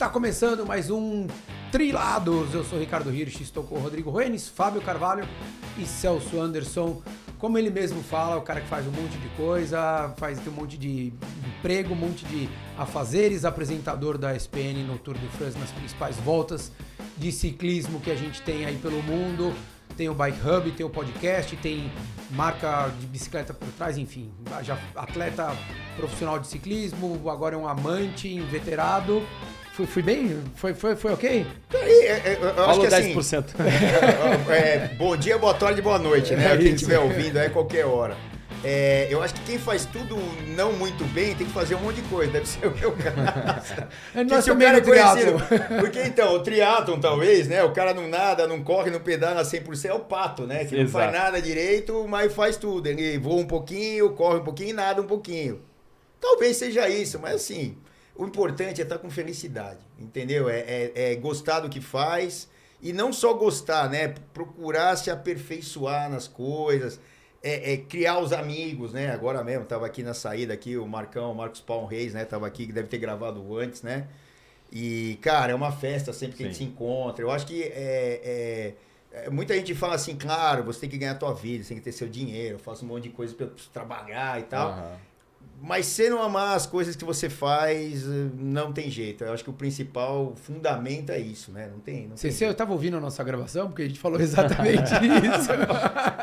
Está começando mais um Trilados. Eu sou Ricardo Hirsch, estou com o Rodrigo Roenis, Fábio Carvalho e Celso Anderson. Como ele mesmo fala, o cara que faz um monte de coisa, tem um monte de emprego, um monte de afazeres, apresentador da ESPN no Tour de France, nas principais voltas de ciclismo que a gente tem aí pelo mundo. Tem o Bike Hub, tem o podcast, tem marca de bicicleta por trás, enfim. Já atleta profissional de ciclismo, agora é um amante, inveterado. Fui bem? Foi ok? Eu acho que 10%. Assim, bom dia, boa tarde, boa noite, né? Quem estiver ouvindo é qualquer hora. Eu acho que quem faz tudo não muito bem tem que fazer um monte de coisa. Deve ser o meu caso. Nós também no triatlon. Porque então, o triatlon talvez, né? O cara não nada, não corre, não pedala 100%. É o pato, né? Que não faz nada direito, mas faz tudo. Ele voa um pouquinho, corre um pouquinho e nada um pouquinho. Talvez seja isso, mas assim, o importante é estar com felicidade, entendeu? É gostar do que faz e não só gostar, né? Procurar se aperfeiçoar nas coisas. Criar os amigos, né? Agora mesmo, tava aqui na saída aqui, o Marcos Paulo Reis, né? Tava aqui, que deve ter gravado antes, né? E, cara, é uma festa sempre que a gente se encontra. Eu acho que muita gente fala assim, claro, você tem que ganhar a tua vida, você tem que ter seu dinheiro, eu faço um monte de coisa pra trabalhar e tal. Uhum. Mas se não amar as coisas que você faz, não tem jeito. Eu acho que o principal fundamento é isso, né? Não tem eu estava ouvindo a nossa gravação, porque a gente falou exatamente isso.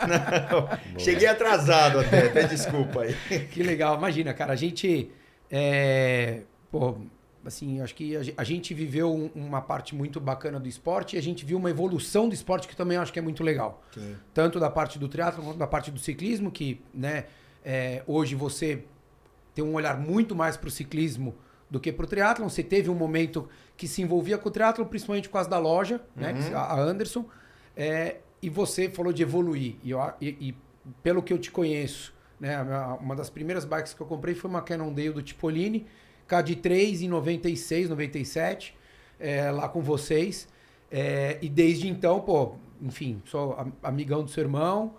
Não, cheguei atrasado até desculpa aí. Que legal, imagina, cara, a gente... assim, acho que a gente viveu uma parte muito bacana do esporte e a gente viu uma evolução do esporte que também acho que é muito legal. Sim. Tanto da parte do triatlo quanto da parte do ciclismo, que, né, hoje você... tem um olhar muito mais para o ciclismo do que para o triatlon. Você teve um momento que se envolvia com o triatlon, principalmente por causa da loja, né, a Anderson, e você falou de evoluir. E pelo que eu te conheço, né, uma das primeiras bikes que eu comprei foi uma Cannondale do Cipollini, KD3 em 96, 97, lá com vocês. E desde então, enfim, sou amigão do seu irmão,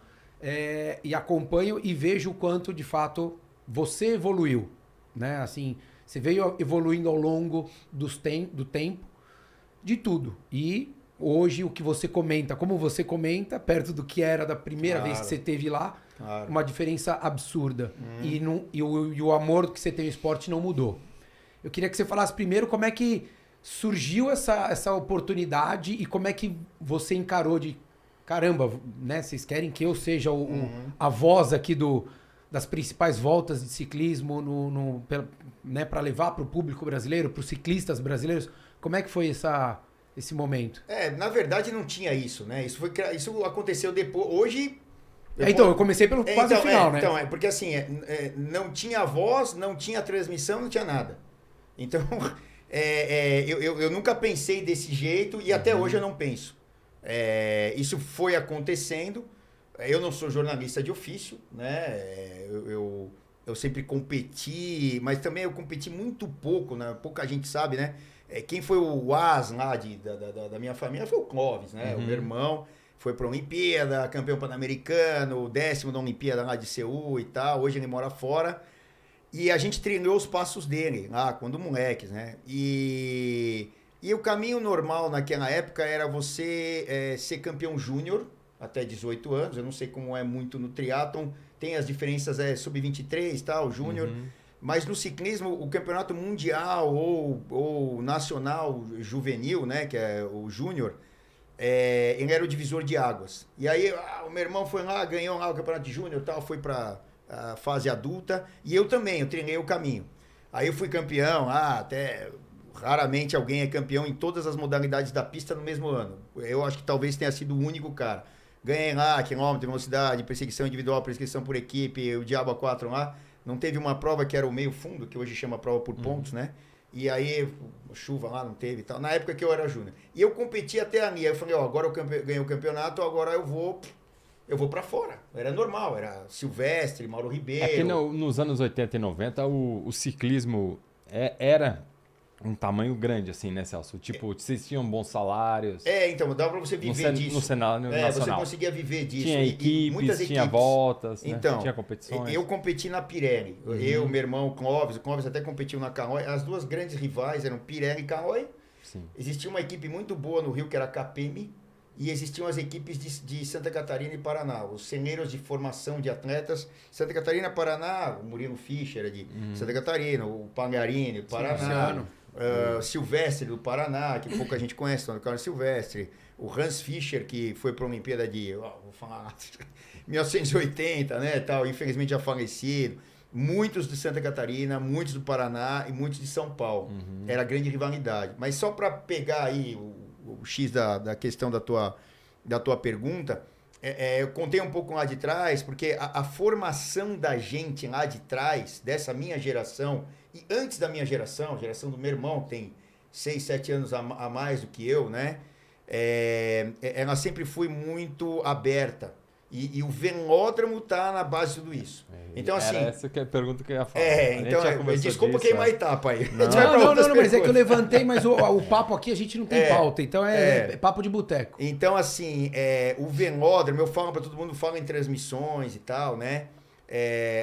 e acompanho e vejo o quanto, de fato... você evoluiu, né? Assim, você veio evoluindo ao longo do tempo, de tudo. E hoje o que você comenta, como você comenta, perto do que era da primeira vez que você esteve lá, uma diferença absurda. E o amor que você tem ao esporte não mudou. Eu queria que você falasse primeiro como é que surgiu essa oportunidade e como é que você encarou de... Caramba, né? Vocês querem que eu seja a voz aqui das principais voltas de ciclismo né, para levar para o público brasileiro, para os ciclistas brasileiros. Como é que foi esse momento? Na verdade não tinha isso, né? Isso aconteceu depois. Hoje... eu comecei pelo quase final, né? Então, porque assim, não tinha voz, não tinha transmissão, não tinha nada. Então, eu nunca pensei desse jeito e até hoje eu não penso. Isso foi acontecendo. Eu não sou jornalista de ofício, né? Eu sempre competi, mas também eu competi muito pouco, né? Pouca gente sabe, né? Quem foi o as lá da minha família foi o Clóvis, né? O meu irmão foi para a Olimpíada, campeão pan-americano, 10º na Olimpíada lá de Seul e tal. Hoje ele mora fora. E a gente treinou os passos dele lá, quando moleques, né? E o caminho normal naquela época era você ser campeão júnior, até 18 anos, eu não sei como é muito no triatlon, tem as diferenças, sub-23 e tal, júnior, mas no ciclismo, o campeonato mundial ou nacional juvenil, né, que é o júnior, ele era o divisor de águas. E aí o meu irmão foi lá, ganhou lá o campeonato de júnior e tal, foi para a fase adulta, e eu também, eu treinei o caminho. Aí eu fui campeão, até... Raramente alguém é campeão em todas as modalidades da pista no mesmo ano. Eu acho que talvez tenha sido o único cara. Ganhei lá, quilômetro, velocidade, perseguição individual, perseguição por equipe, o Diabo A4 lá. Não teve uma prova que era o meio fundo, que hoje chama prova por pontos, né? E aí, chuva lá, não teve e tal. Na época que eu era júnior. E eu competi até ali. Aí eu falei, agora eu ganhei o campeonato, agora eu vou pra fora. Era normal, era Silvestre, Mauro Ribeiro. Aqui nos anos 80 e 90, o ciclismo era... um tamanho grande, assim, né, Celso? Tipo, vocês tinham bons salários. Então, dava pra você viver disso. No cenário nacional. Você conseguia viver disso. Tinha equipes, tinha voltas, então, né? Tinha competições. Eu competi na Pirelli. Eu, meu irmão, o Clóvis até competiu na Caloi. As duas grandes rivais eram Pirelli e Caloi. Sim. Existia uma equipe muito boa no Rio, que era a KPM, e existiam as equipes de Santa Catarina e Paraná, os celeiros de formação de atletas. Santa Catarina, Paraná, o Murilo Fischer de Santa Catarina, o Pagarini, do Paraná, Silvestre do Paraná, que pouca gente conhece, o Carlos Silvestre, o Hans Fischer, que foi para a Olimpíada de, vou falar, 1980, né, tal, infelizmente já falecido. Muitos de Santa Catarina, muitos do Paraná e muitos de São Paulo. Era grande rivalidade. Mas só para pegar aí o X da questão da tua pergunta, eu contei um pouco lá de trás, porque a formação da gente lá de trás, dessa minha geração, e antes da minha geração, a geração do meu irmão, tem 6, 7 anos a mais do que eu, né? Ela sempre foi muito aberta. E o velódromo tá na base de tudo isso. Então, assim... essa que é a pergunta que eu ia falar. Então, desculpa queimar a etapa aí. Não, mas é que eu levantei, mas o papo aqui a gente não tem pauta, então é papo de boteco. Então, assim, o velódromo, eu falo para todo mundo, falo em transmissões e tal, né?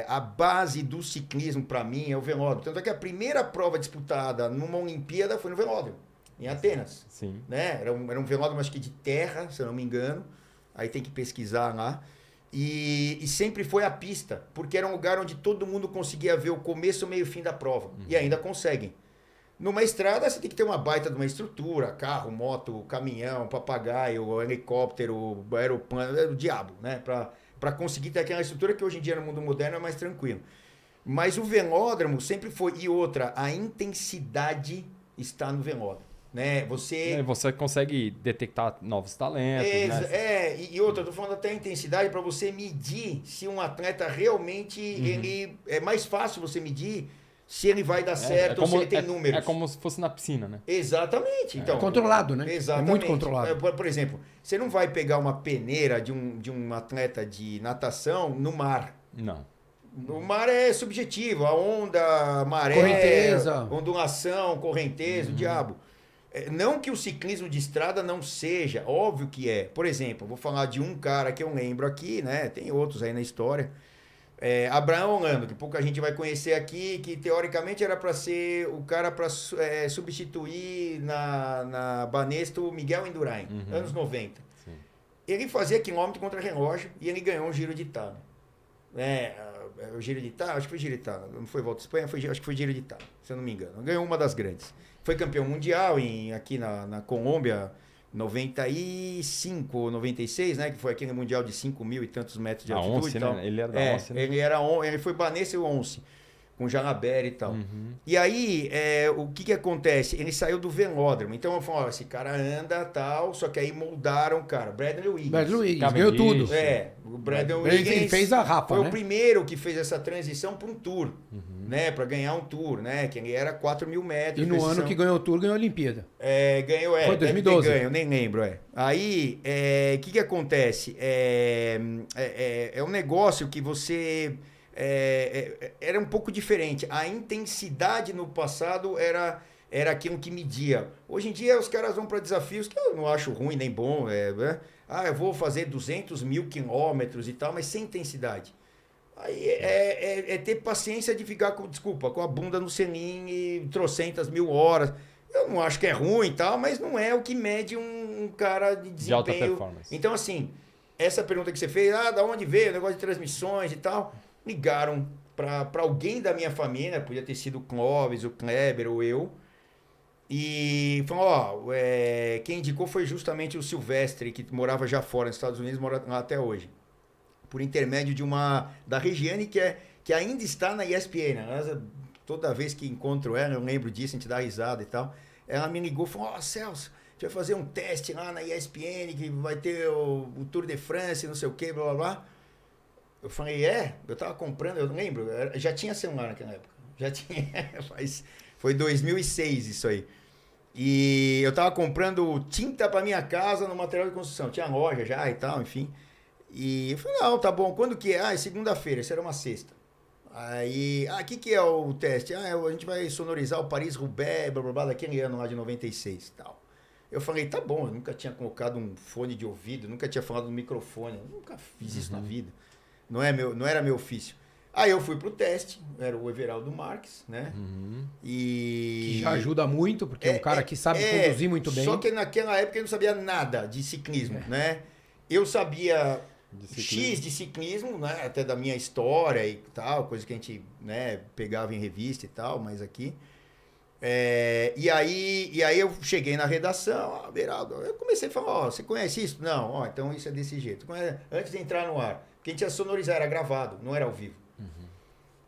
A base do ciclismo, para mim, é o velódromo. Tanto é que a primeira prova disputada numa Olimpíada foi no velódromo, em Atenas. Sim. Né? Era um velódromo, acho que de terra, se eu não me engano. Aí tem que pesquisar lá. E sempre foi a pista, porque era um lugar onde todo mundo conseguia ver o começo, o meio e o fim da prova. E ainda conseguem. Numa estrada, você tem que ter uma baita de uma estrutura, carro, moto, caminhão, papagaio, helicóptero, aeroplano, o diabo, né? Para conseguir ter aquela estrutura que hoje em dia no mundo moderno é mais tranquilo. Mas o velódromo sempre foi... E outra, a intensidade está no velódromo. Né? Você consegue detectar novos talentos. Né? E outra, eu tô falando até a intensidade para você medir se um atleta realmente ele é mais fácil você medir se ele vai dar certo ou se ele tem números. É como se fosse na piscina, né? Exatamente. Então, controlado, né? Exatamente. É muito controlado. Por exemplo, você não vai pegar uma peneira de um atleta de natação no mar. Não. O mar é subjetivo, a onda, a maré, correnteza, ondulação, correnteza, o diabo. Não que o ciclismo de estrada não seja, óbvio que é. Por exemplo, vou falar de um cara que eu lembro aqui, né? Tem outros aí na história. Abraão Orlando, que pouca gente vai conhecer aqui, que teoricamente era para ser o cara para substituir na Banesto o Miguel Indurain, anos 90. Sim. Ele fazia quilômetro contra relógio e ele ganhou um Giro de Itália. O Giro de Itália, acho que foi Giro de Itália, não foi Volta à Espanha, acho que foi Giro de Itália, se eu não me engano. Ganhou uma das grandes. Foi campeão mundial aqui na Colômbia, 95 ou 96, né? Que foi aquele mundial de 5.000 e tantos metros de altitude. Once, e tal. Né? Ele era da Once, né? Ele foi Banesto e Once, com Jalabert e tal. E aí, o que acontece? Ele saiu do velódromo. Então, eu falo, esse cara anda tal, só que aí moldaram o cara. Bradley Wiggins. Ganhou tudo. O Bradley Wiggins ele fez a Rafa, foi né? o primeiro que fez essa transição para um tour, né? Para ganhar um tour, né? Que ele era 4.000 metros. E no ano que ganhou o tour, ganhou a Olimpíada. Ganhou, foi 2012. Eu nem lembro, Aí, o que acontece? É um negócio que você... era um pouco diferente. A intensidade no passado era aquilo que media. Hoje em dia os caras vão para desafios que eu não acho ruim nem bom. Eu vou fazer 200.000 quilômetros e tal, mas sem intensidade. Aí ter paciência de ficar com a bunda no selim e trocentas mil horas. Eu não acho que é ruim e tal, mas não é o que mede um cara de desempenho. De alta performance. Então, assim, essa pergunta que você fez, da onde veio o negócio de transmissões e tal... Ligaram para alguém da minha família, podia ter sido o Clóvis, o Kleber ou eu, e falou, quem indicou foi justamente o Silvestre, que morava já fora nos Estados Unidos, mora lá até hoje, por intermédio da Regiane, que ainda está na ESPN, né? Toda vez que encontro ela, eu lembro disso, a gente dá risada e tal, ela me ligou e falou, Celso, a gente vai fazer um teste lá na ESPN, que vai ter o Tour de France, não sei o que, blá blá blá. Eu falei, eu tava comprando, eu lembro, já tinha celular naquela época, já tinha, foi 2006 isso aí. E eu tava comprando tinta para minha casa no material de construção, tinha loja já e tal, enfim. E eu falei, não, tá bom, quando que é? É segunda-feira, isso era uma sexta. Aí, o que é o teste? A gente vai sonorizar o Paris-Roubaix, blá blá blá, daquele ano lá de 96 e tal. Eu falei, tá bom, eu nunca tinha colocado um fone de ouvido, nunca tinha falado no microfone, eu nunca fiz isso na vida. Não era meu ofício. Aí eu fui pro teste, era o Everaldo Marques, né? Que já ajuda muito, porque é um cara que sabe conduzir muito bem. Só que naquela época eu não sabia nada de ciclismo, né? Eu sabia X de ciclismo, né? Até da minha história e tal, coisa que a gente, né, pegava em revista e tal, mas aqui. E aí eu cheguei na redação, Everaldo, eu comecei a falar, você conhece isso? Não, então isso é desse jeito. Antes de entrar no ar, porque a gente ia sonorizar, era gravado, não era ao vivo.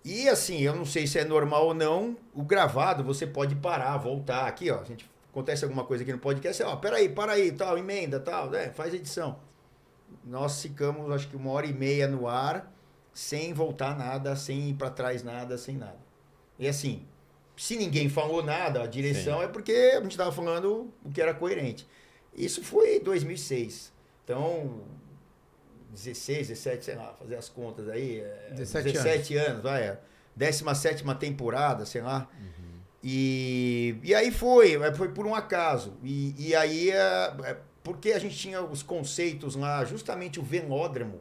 E assim, eu não sei se é normal ou não, o gravado você pode parar, voltar. Aqui, ó, acontece alguma coisa aqui no podcast, peraí, para aí, tal, emenda, tal, faz edição. Nós ficamos, acho que 1h30 no ar, sem voltar nada, sem ir para trás nada, sem nada. E assim, se ninguém falou nada, a direção é porque a gente estava falando o que era coerente. Isso foi em 2006. Então, 16, 17, sei lá, fazer as contas aí. 17 anos, vai. 17ª temporada, sei lá. E aí foi por um acaso. E aí, porque a gente tinha os conceitos lá, justamente o velódromo,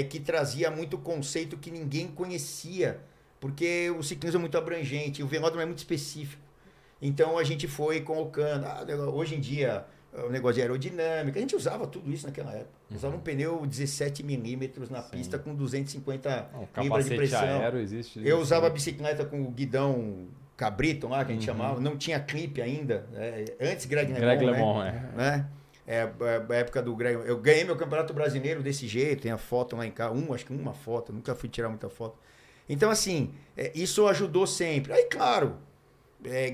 que trazia muito conceito que ninguém conhecia. Porque o ciclismo é muito abrangente, o velódromo é muito específico. Então a gente foi colocando. Hoje em dia, o negócio de aerodinâmica, a gente usava tudo isso naquela época. Usava um pneu 17 milímetros na pista com 250 libras de pressão. Aero existe. Eu usava a bicicleta com o guidão cabrito lá, que a gente chamava. Não tinha clipe ainda. Antes Greg LeMond, né? A época do Greg. Eu ganhei meu campeonato brasileiro desse jeito. Tem a foto lá em casa. Acho que uma foto. Nunca fui tirar muita foto. Então, assim, isso ajudou sempre. Aí, claro,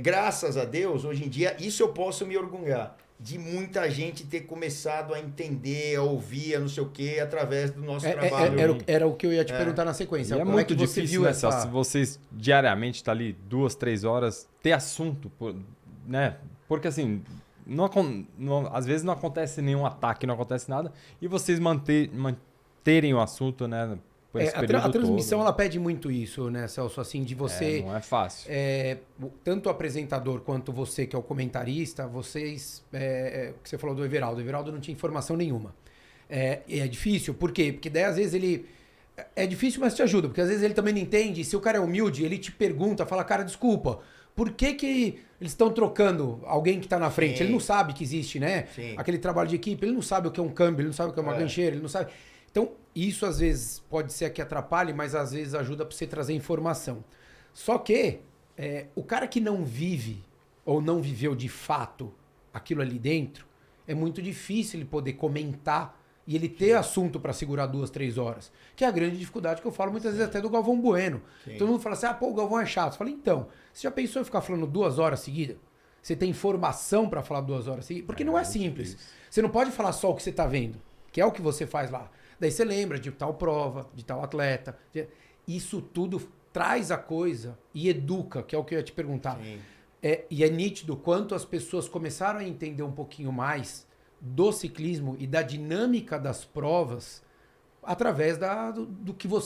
graças a Deus, hoje em dia, isso eu posso me orgulhar. De muita gente ter começado a entender, a ouvir, a não sei o quê, através do nosso trabalho. Era o que eu ia te perguntar na sequência. E é muito difícil, né, Celso? Se vocês diariamente estão ali 2, 3 horas, ter assunto, né? Porque assim, às vezes não acontece nenhum ataque, não acontece nada, e vocês manterem o assunto, né? A transmissão ela pede muito isso, né, Celso? Assim, de você. Não é fácil. Tanto o apresentador quanto você, que é o comentarista, vocês. O que você falou do Everaldo. O Everaldo não tinha informação nenhuma. E é difícil, por quê? Porque daí às vezes ele. É difícil, mas te ajuda, porque às vezes ele também não entende. Se o cara é humilde, ele te pergunta, fala, cara, desculpa, por que eles estão trocando alguém que está na frente? Sim. Ele não sabe que existe, né? Sim. Aquele trabalho de equipe, ele não sabe o que é um câmbio, ele não sabe o que é uma gancheira, ele não sabe. Então, isso às vezes pode ser que atrapalhe, mas às vezes ajuda para você trazer informação. Só que o cara que não vive ou não viveu de fato aquilo ali dentro, é muito difícil ele poder comentar e ele ter assunto para segurar 2, 3 horas. Que é a grande dificuldade que eu falo muitas vezes até do Galvão Bueno. Sim. Todo mundo fala assim, o Galvão é chato. Eu falo, então, você já pensou em ficar falando 2 horas seguidas? Você tem informação para falar 2 horas seguidas? Porque não é simples. Você não pode falar só o que você está vendo, que é o que você faz lá. Daí você lembra de tal prova, de tal atleta. Isso tudo traz a coisa e educa, que é o que eu ia te perguntar. E é nítido quanto as pessoas começaram a entender um pouquinho mais do ciclismo e da dinâmica das provas através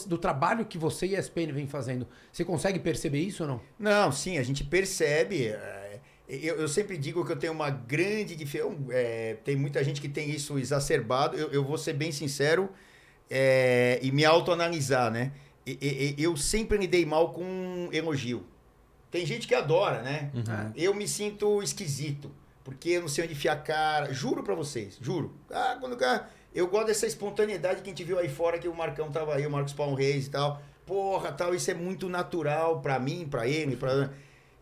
do trabalho que você e a ESPN vem fazendo. Você consegue perceber isso ou não? Não, sim, a gente percebe. Eu sempre digo que eu tenho uma grande diferença. Tem muita gente que tem isso exacerbado. Eu vou ser bem sincero e me autoanalisar, né? Eu sempre me dei mal com elogio. Tem gente que adora, né? Uhum. Eu me sinto esquisito, porque eu não sei onde enfiar a cara. Juro pra vocês, juro. Eu gosto dessa espontaneidade que a gente viu aí fora, que o Marcão tava aí, o Marcos Paulo Reis e tal. Porra, tal, isso é muito natural pra mim, pra ele, pra...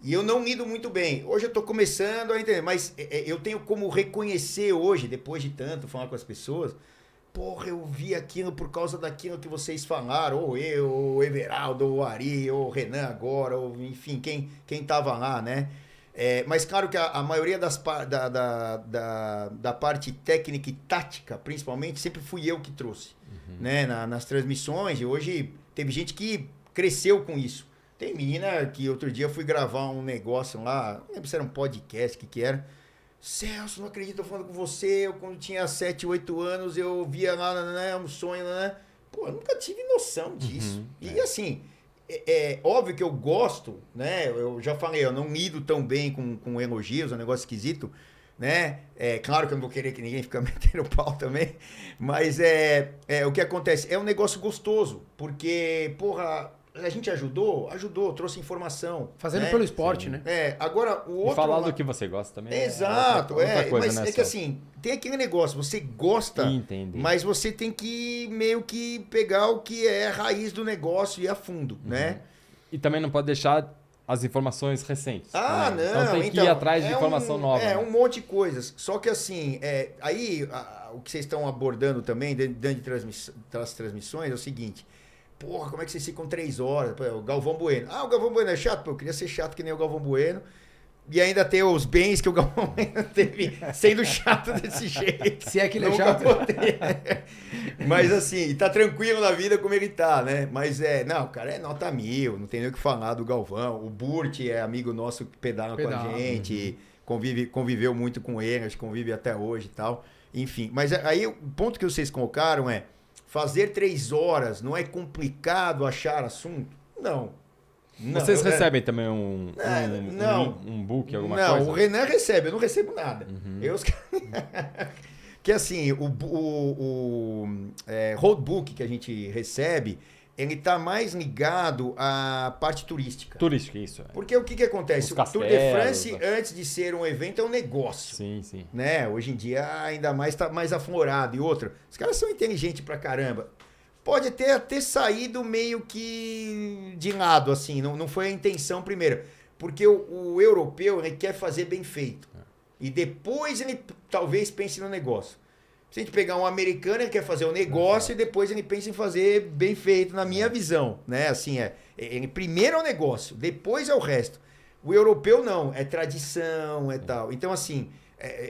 E eu não lido muito bem. Hoje eu tô começando a entender, mas eu tenho como reconhecer hoje, depois de tanto falar com as pessoas, porra, eu vi aquilo por causa daquilo que vocês falaram, ou eu, ou o Everaldo, ou o Ari, ou o Renan agora, ou enfim, quem tava lá, né? Mas claro que a maioria da parte técnica e tática, principalmente, sempre fui eu que trouxe, né? Nas transmissões, e hoje teve gente que cresceu com isso. Tem menina que outro dia eu fui gravar um negócio lá, não lembro se era um podcast, o que era. Celso, não acredito, eu falando com você, eu quando tinha 7, 8 anos, eu via lá, né, um sonho, né? Pô, eu nunca tive noção disso. E assim, óbvio que eu gosto, né? Eu já falei, eu não lido tão bem com elogios, é um negócio esquisito, né? Claro que eu não vou querer que ninguém fique metendo pau também, mas o que acontece? É um negócio gostoso, porque, porra, a gente ajudou, trouxe informação. Fazendo né? pelo esporte, né? Agora o outro... E falar do que você gosta também. Exato, outra coisa, mas né, é que assim, tem aquele negócio, você gosta, mas você tem que meio que pegar o que é a raiz do negócio e ir a fundo, né? E também não pode deixar as informações recentes. Não. Então tem que ir atrás de informação nova. Um monte de coisas. Só que assim, aí o que vocês estão abordando também, dentro das transmissões, é o seguinte... Porra, como é que vocês ficam 3 horas? Pô, o Galvão Bueno. O Galvão Bueno é chato? Pô, eu queria ser chato que nem o Galvão Bueno. E ainda ter os bens que o Galvão Bueno teve sendo chato desse jeito. Se é que ele é chato. Mas assim, tá tranquilo na vida como ele tá, né? Mas o cara é nota 1000, não tem nem o que falar do Galvão. O Burt é amigo nosso que pedala com a gente, conviveu muito com ele, acho que convive até hoje e tal. Enfim, mas aí o ponto que vocês colocaram é fazer 3 horas não é complicado achar assunto? Não. Vocês recebem também um book, alguma coisa? Não, o Renan recebe, eu não recebo nada. Que assim, o roadbook que a gente recebe, ele tá mais ligado à parte turística. Turística, isso. Porque o que acontece? O Tour de France, antes de ser um evento, é um negócio. Sim, sim. Né? Hoje em dia, ainda mais tá mais aflorado. E outra, os caras são inteligentes pra caramba. Pode até ter saído meio que de lado, assim. Não foi a intenção primeiro. Porque o europeu, ele quer fazer bem feito. E depois ele talvez pense no negócio. Se a gente pegar um americano, ele quer fazer o negócio e depois ele pensa em fazer bem feito, na minha visão, né? Assim, ele primeiro é o negócio, depois é o resto. O europeu não, é tradição, é tal. Então, assim,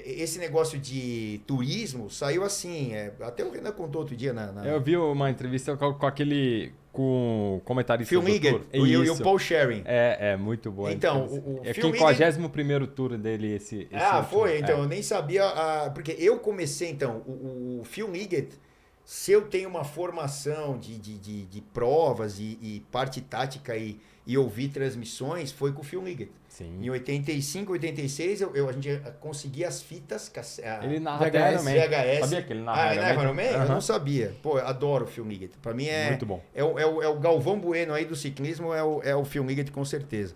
esse negócio de turismo saiu assim, até o Renan contou outro dia Eu vi uma entrevista com aquele... com o comentarista Phil Liggett e o Paul Sherring. É muito boa. Então, o 51º tour dele esse foi? Então, eu nem sabia... porque eu comecei, então, o Phil Liggett, se eu tenho uma formação de provas e parte tática e ouvir transmissões, foi com o Phil Liggett. Sim. Em 85, 86, a gente conseguia as fitas... Ele narra VHS. Sabia que ele narra Iron Man? Eu não sabia. Pô, eu adoro o Phil Liggett. Pra mim muito bom. É o Galvão Bueno aí do ciclismo, é o Phil Liggett com certeza.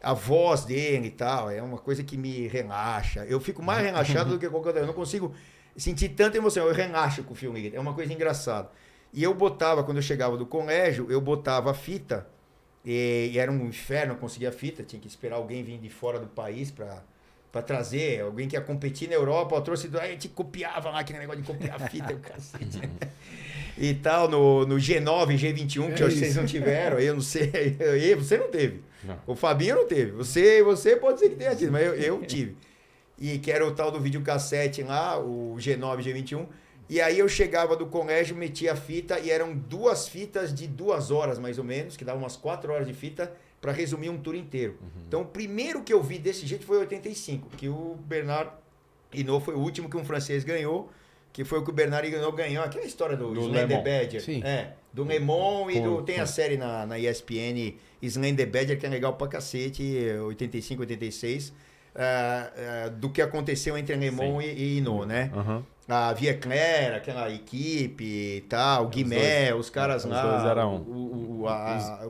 A voz dele e tal, é uma coisa que me relaxa. Eu fico mais relaxado do que qualquer outra. Eu não consigo sentir tanta emoção. Eu relaxo com o Phil Liggett. É uma coisa engraçada. E eu botava, quando eu chegava do colégio, eu botava a fita. E era um inferno, eu conseguia a fita, tinha que esperar alguém vir de fora do país para trazer, alguém que ia competir na Europa, eu trouxe, a gente copiava lá, aquele negócio de copiar a fita, o cacete, e tal, no G9, G21, que vocês não tiveram, eu não sei, você não teve, não. O Fabinho não teve, você pode ser que tenha tido, mas eu tive, e que era o tal do videocassete lá, o G9, G21, e aí eu chegava do colégio, metia a fita e eram 2 fitas de 2 horas mais ou menos, que davam umas 4 horas de fita para resumir um tour inteiro. Então o primeiro que eu vi desse jeito foi em 85, que o Bernard Hinault foi o último que um francês ganhou, que foi o que o Bernard Hinault ganhou, aquela história do Slender Badger. Sim. Do Le Mans tem a série na ESPN Slender Badger, que é legal pra cacete, 85, 86, do que aconteceu entre Le Mans e Hinault, né? A Via Claire, aquela equipe e tal, o Guimé, os caras lá. Dois eram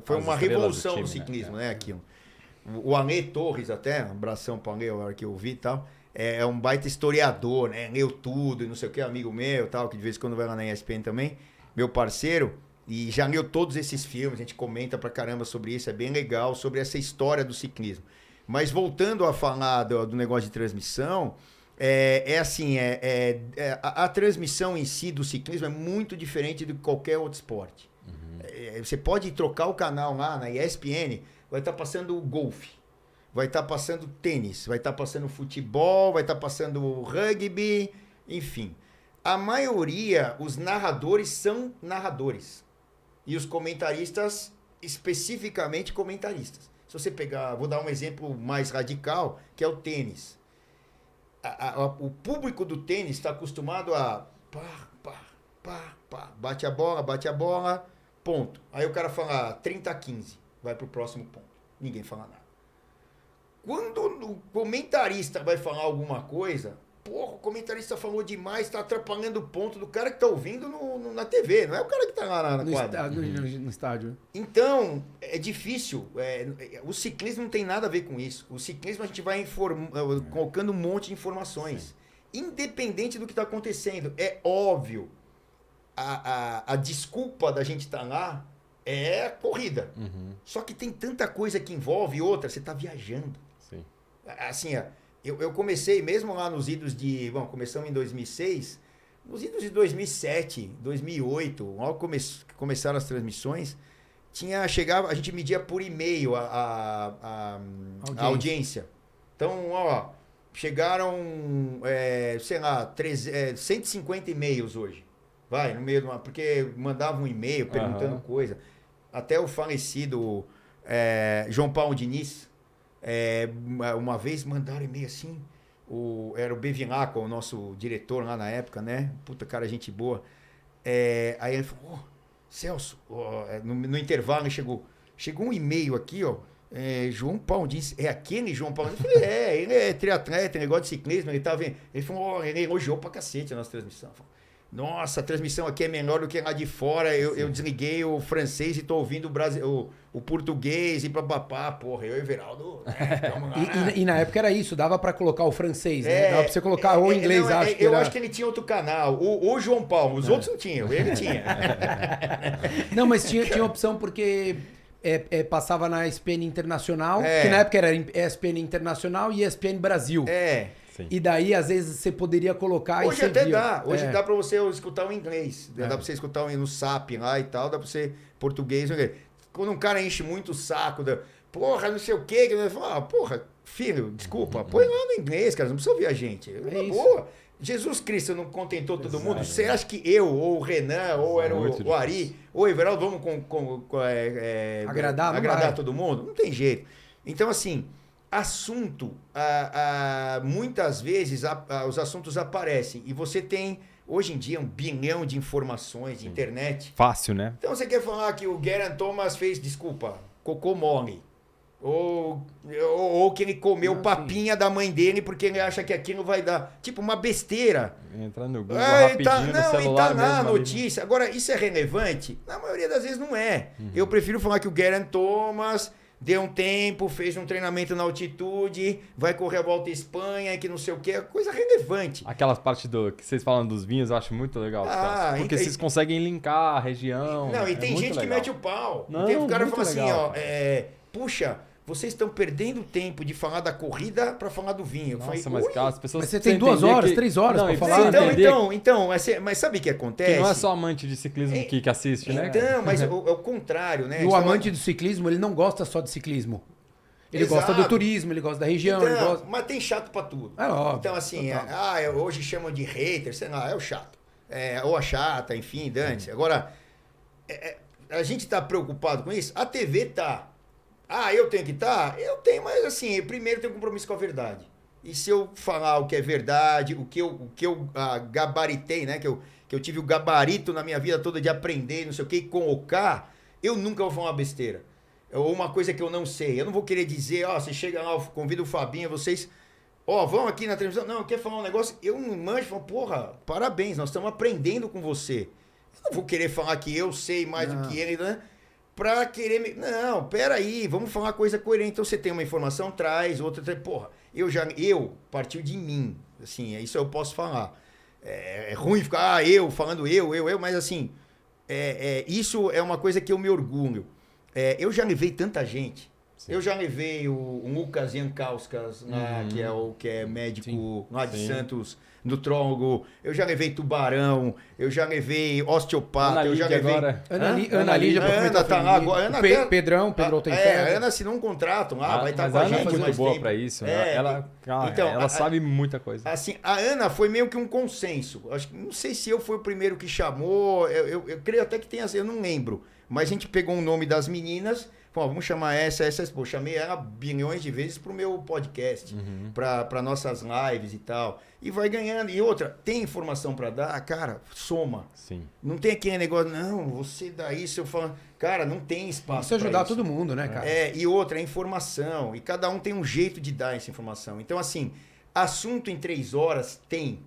foi uma revolução no time, ciclismo, né? Aquilo. O Alê Torres, até, um abração para o Alê, a hora que eu vi e tal. É um baita historiador, né? Leu tudo e não sei o que, amigo meu tal, que de vez em quando vai lá na ESPN também, meu parceiro, e já leu todos esses filmes, a gente comenta pra caramba sobre isso, é bem legal, sobre essa história do ciclismo. Mas voltando a falar do negócio de transmissão. A transmissão em si do ciclismo é muito diferente de qualquer outro esporte. Você pode trocar o canal lá na ESPN, vai estar passando golfe, vai estar passando tênis, vai estar passando futebol, vai estar passando rugby, enfim. A maioria, os narradores são narradores. E os comentaristas, especificamente comentaristas. Se você pegar, vou dar um exemplo mais radical, que é o tênis. O público do tênis está acostumado a bate a bola, ponto. Aí o cara fala 30-15, vai pro próximo ponto. Ninguém fala nada. Quando o comentarista vai falar alguma coisa, porra, o comentarista falou demais, tá atrapalhando o ponto do cara que tá ouvindo na TV, não é o cara que tá lá na quadra. No estádio. Então, é difícil. O ciclismo não tem nada a ver com isso. O ciclismo a gente vai colocando um monte de informações. Sim. Independente do que está acontecendo. É óbvio. A desculpa da gente estar lá é a corrida. Só que tem tanta coisa que envolve outra. Você está viajando. Sim. Assim, eu comecei mesmo lá nos idos de... Bom, começamos em 2006. Nos idos de 2007, 2008, logo começaram as transmissões, chegava, a gente media por e-mail a audiência. Então, ó, chegaram, sei lá, 150 e-mails hoje. Vai, no meio de porque mandavam um e-mail perguntando coisa. Até o falecido João Paulo Diniz, uma vez mandaram e-mail assim, era o Bevilacqua, o nosso diretor lá na época, né? Puta cara, gente boa. Aí ele falou, Celso, no intervalo chegou um e-mail aqui, ó. João Paulo disse, é aquele João Paulo? Eu falei, ele é triatleta, negócio de ciclismo, ele tava vendo. Ele falou, ele elogiou pra cacete a nossa transmissão. Falei, nossa, a transmissão aqui é melhor do que lá de fora. Eu desliguei o francês e tô ouvindo o português e papapá. Porra, eu e o Everaldo. E na época era isso, dava pra colocar o francês, né? Dava pra você colocar o inglês, acho que ele tinha outro canal. O João Paulo, os outros não tinham, ele tinha. Não, mas tinha opção porque passava na ESPN Internacional, que na época era ESPN Internacional e ESPN Brasil. Sim. E daí, às vezes, você poderia colocar Hoje até dá. Hoje dá pra você escutar o inglês. Dá pra você escutar no SAP lá e tal. Dá pra você português. Quando um cara enche muito o saco, porra, não sei o quê. Porra, filho, desculpa. Põe lá no inglês, cara. Não precisa ouvir a gente. Boa. Jesus Cristo não contentou todo mundo. Você acha que eu, ou o Renan, ou era o Ari, ou o Everaldo, vamos agradar todo mundo? Não tem jeito. Então, assim... Assunto, muitas vezes os assuntos aparecem e você tem, hoje em dia, 1 bilhão de informações de internet. Fácil, né? Então você quer falar que o Geraint Thomas fez, desculpa, cocô mole. Ou que ele comeu papinha da mãe dele porque ele acha que aquilo vai dar. Tipo, uma besteira. Entra no Google rapidinho no celular e tá na notícia. Agora, isso é relevante? Na maioria das vezes não é. Eu prefiro falar que o Geraint Thomas... Deu um tempo, fez um treinamento na altitude, vai correr a Volta à Espanha, que não sei o que, coisa relevante. Aquelas partes que vocês falam dos vinhos, eu acho muito legal. Porque vocês conseguem linkar a região. Não, e tem gente que mete o pau. Tem um cara que fala assim, ó, puxa, vocês estão perdendo tempo de falar da corrida para falar do vinho. Nossa, mas cara, as pessoas... Mas você tem 2 horas, 3 horas para falar. Então, mas sabe o que acontece? Que não é só amante de ciclismo que assiste, né? Então, mas é o contrário, né? E o amante do ciclismo, ele não gosta só de ciclismo. Ele gosta do turismo, ele gosta da região. Então, ele gosta... Mas tem chato para tudo. Óbvio, então, assim, hoje chamam de hater, sei lá, é o chato. Ou a chata, enfim, dane-se. Agora, a gente tá preocupado com isso? A TV tá. Eu tenho que estar? Eu tenho, mas assim, primeiro eu tenho compromisso com a verdade. E se eu falar o que é verdade, o que eu gabaritei, né? Que eu tive o gabarito na minha vida toda de aprender, não sei o que, e colocar, eu nunca vou falar uma besteira. Ou uma coisa que eu não sei. Eu não vou querer dizer, você chega lá, convida o Fabinho, vocês... vão aqui na televisão. Não, quer falar um negócio? Eu não manjo, falo, porra, parabéns, nós estamos aprendendo com você. Eu não vou querer falar que eu sei mais do que ele, né? Pra querer... Não, peraí, vamos falar uma coisa coerente. Então você tem uma informação, traz, outra... Porra, partiu de mim. Assim, isso eu posso falar. É ruim ficar, eu, falando eu, mas assim, isso é uma coisa que eu me orgulho. Eu já levei tanta gente. Sim. Eu já levei o Lucas Jankauskas, que é médico lá de Santos, nutrólogo. Eu já levei tubarão, eu já levei osteopata, Ana eu já Lídia levei... agora. Ana Lídia, Ana tá lá agora. Pedrão tem fé. A Ana assinou um contrato lá, vai estar com a gente. Ela é muito boa pra isso. Ela sabe muita coisa. Assim, a Ana foi meio que um consenso. Não sei se eu fui o primeiro que chamou, eu creio até que tenha, eu não lembro. Mas a gente pegou o nome das meninas... vamos chamar essa. Pô, chamei ela bilhões de vezes pro meu podcast, para nossas lives e tal. E vai ganhando. E outra, tem informação para dar? Cara, soma. Sim. Não tem aquele negócio, não, você dá isso, eu falo... Cara, não tem espaço para ajudar todo mundo, né, cara? E outra, é informação. E cada um tem um jeito de dar essa informação. Então, assim, Assunto em 3 horas tem.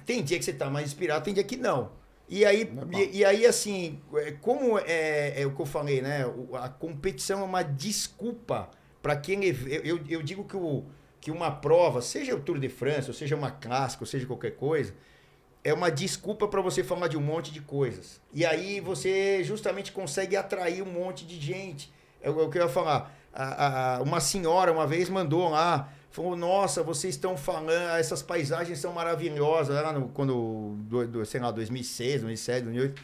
Tem dia que você tá mais inspirado, tem dia que não. E aí assim, como é o que eu falei, né? A competição é uma desculpa para quem... Eu digo que uma prova, seja o Tour de France, ou seja uma clássica, ou seja qualquer coisa, é uma desculpa para você falar de um monte de coisas. E aí você justamente consegue atrair um monte de gente. É o que eu ia falar. Uma senhora uma vez mandou lá, falou, nossa, vocês estão falando, essas paisagens são maravilhosas. Lá sei lá, 2006, 2007, 2008.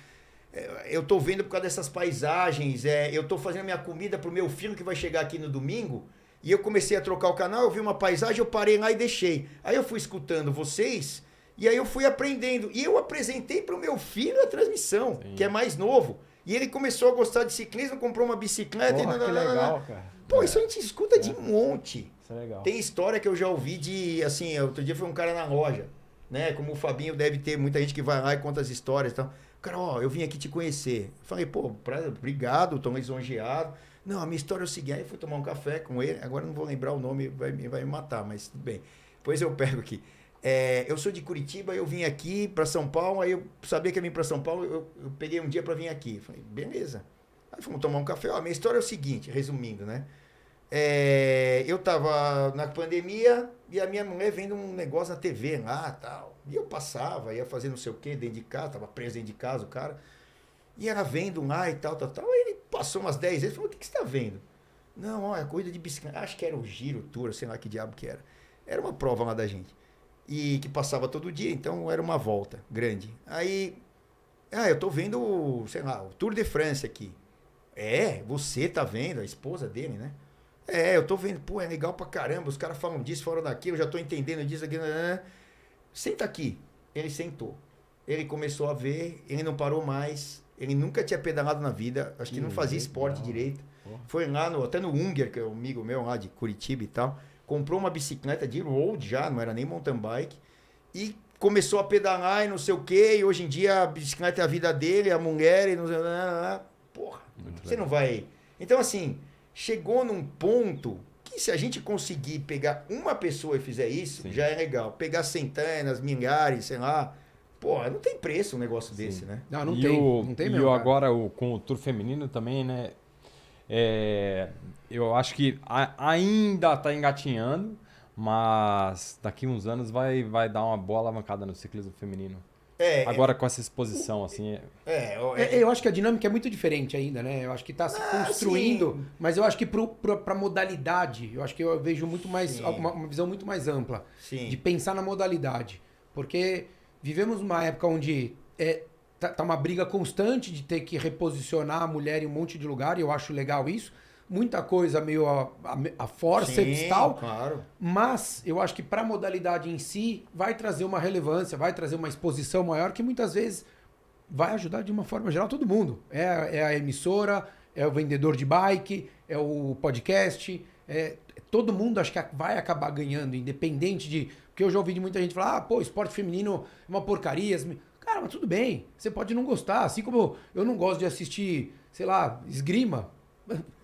Eu tô vendo por causa dessas paisagens. Eu tô fazendo minha comida pro meu filho que vai chegar aqui no domingo. E eu comecei a trocar o canal, eu vi uma paisagem, eu parei lá e deixei. Aí eu fui escutando vocês... E aí eu fui aprendendo. E eu apresentei para o meu filho a transmissão, que é mais novo. E ele começou a gostar de ciclismo, comprou uma bicicleta. Porra, que legal, cara. Pô, isso a gente escuta de um monte. Isso é legal. Tem história que eu já ouvi de, assim, outro dia foi um cara na loja, né? Como o Fabinho deve ter, muita gente que vai lá e conta as histórias e tal. O cara, eu vim aqui te conhecer. Eu falei, pô, obrigado, tô lisonjeado. Não, a minha história é o seguinte, aí eu fui tomar um café com ele, agora não vou lembrar o nome, vai me matar, mas tudo bem. Depois eu pego aqui. Eu sou de Curitiba, eu vim aqui para São Paulo, aí eu sabia que ia vir para São Paulo, eu peguei um dia para vir aqui. Falei, beleza. Aí fomos tomar um café. A minha história é o seguinte, resumindo, né? Eu tava na pandemia e a minha mulher vendo um negócio na TV lá e tal. E eu passava, ia fazer não sei o que dentro de casa, tava preso dentro de casa o cara. E ela vendo lá e tal. Aí ele passou umas 10 vezes e falou, o que você tá vendo? Não, olha, corrida de bicicleta. Acho que era o Giro Tour, sei lá que diabo que era. Era uma prova lá da gente. E que passava todo dia, então era uma volta grande. Aí, eu tô vendo, sei lá, o Tour de France aqui. Você tá vendo, a esposa dele, né? Eu tô vendo, pô, é legal pra caramba, os caras falam disso, falam daquilo, já tô entendendo disso, aqui. Senta aqui. Ele sentou. Ele começou a ver, ele não parou mais, ele nunca tinha pedalado na vida, acho que não fazia esporte direito. Porra. Foi lá, até no Unger, que é um amigo meu lá de Curitiba e tal. Comprou uma bicicleta de road já, não era nem mountain bike, e começou a pedalar e não sei o quê, e hoje em dia a bicicleta é a vida dele, a mulher, e não sei... Porra, você não vai... Então, assim, chegou num ponto que se a gente conseguir pegar uma pessoa e fizer isso, já é legal. Pegar centenas, milhares, sei lá... Porra, não tem preço um negócio desse, né? Não tem mesmo. E agora, com o Tour feminino também, né? Eu acho que ainda está engatinhando, mas daqui uns anos vai dar uma boa alavancada no ciclismo feminino. Agora com essa exposição, assim... Eu acho que a dinâmica é muito diferente ainda, né? Eu acho que está se construindo, sim. Mas eu acho que para modalidade, eu acho que eu vejo muito mais uma visão muito mais ampla, sim, de pensar na modalidade. Porque vivemos uma época onde... Tá uma briga constante de ter que reposicionar a mulher em um monte de lugar, e eu acho legal isso. Muita coisa meio a forceps e tal. Claro. Mas eu acho que para a modalidade em si vai trazer uma relevância, vai trazer uma exposição maior que muitas vezes vai ajudar de uma forma geral todo mundo. É a emissora, é o vendedor de bike, é o podcast. Todo mundo acho que vai acabar ganhando, independente de... Porque eu já ouvi de muita gente falar, esporte feminino é uma porcaria. Cara, mas tudo bem, você pode não gostar. Assim como eu não gosto de assistir, sei lá, esgrima.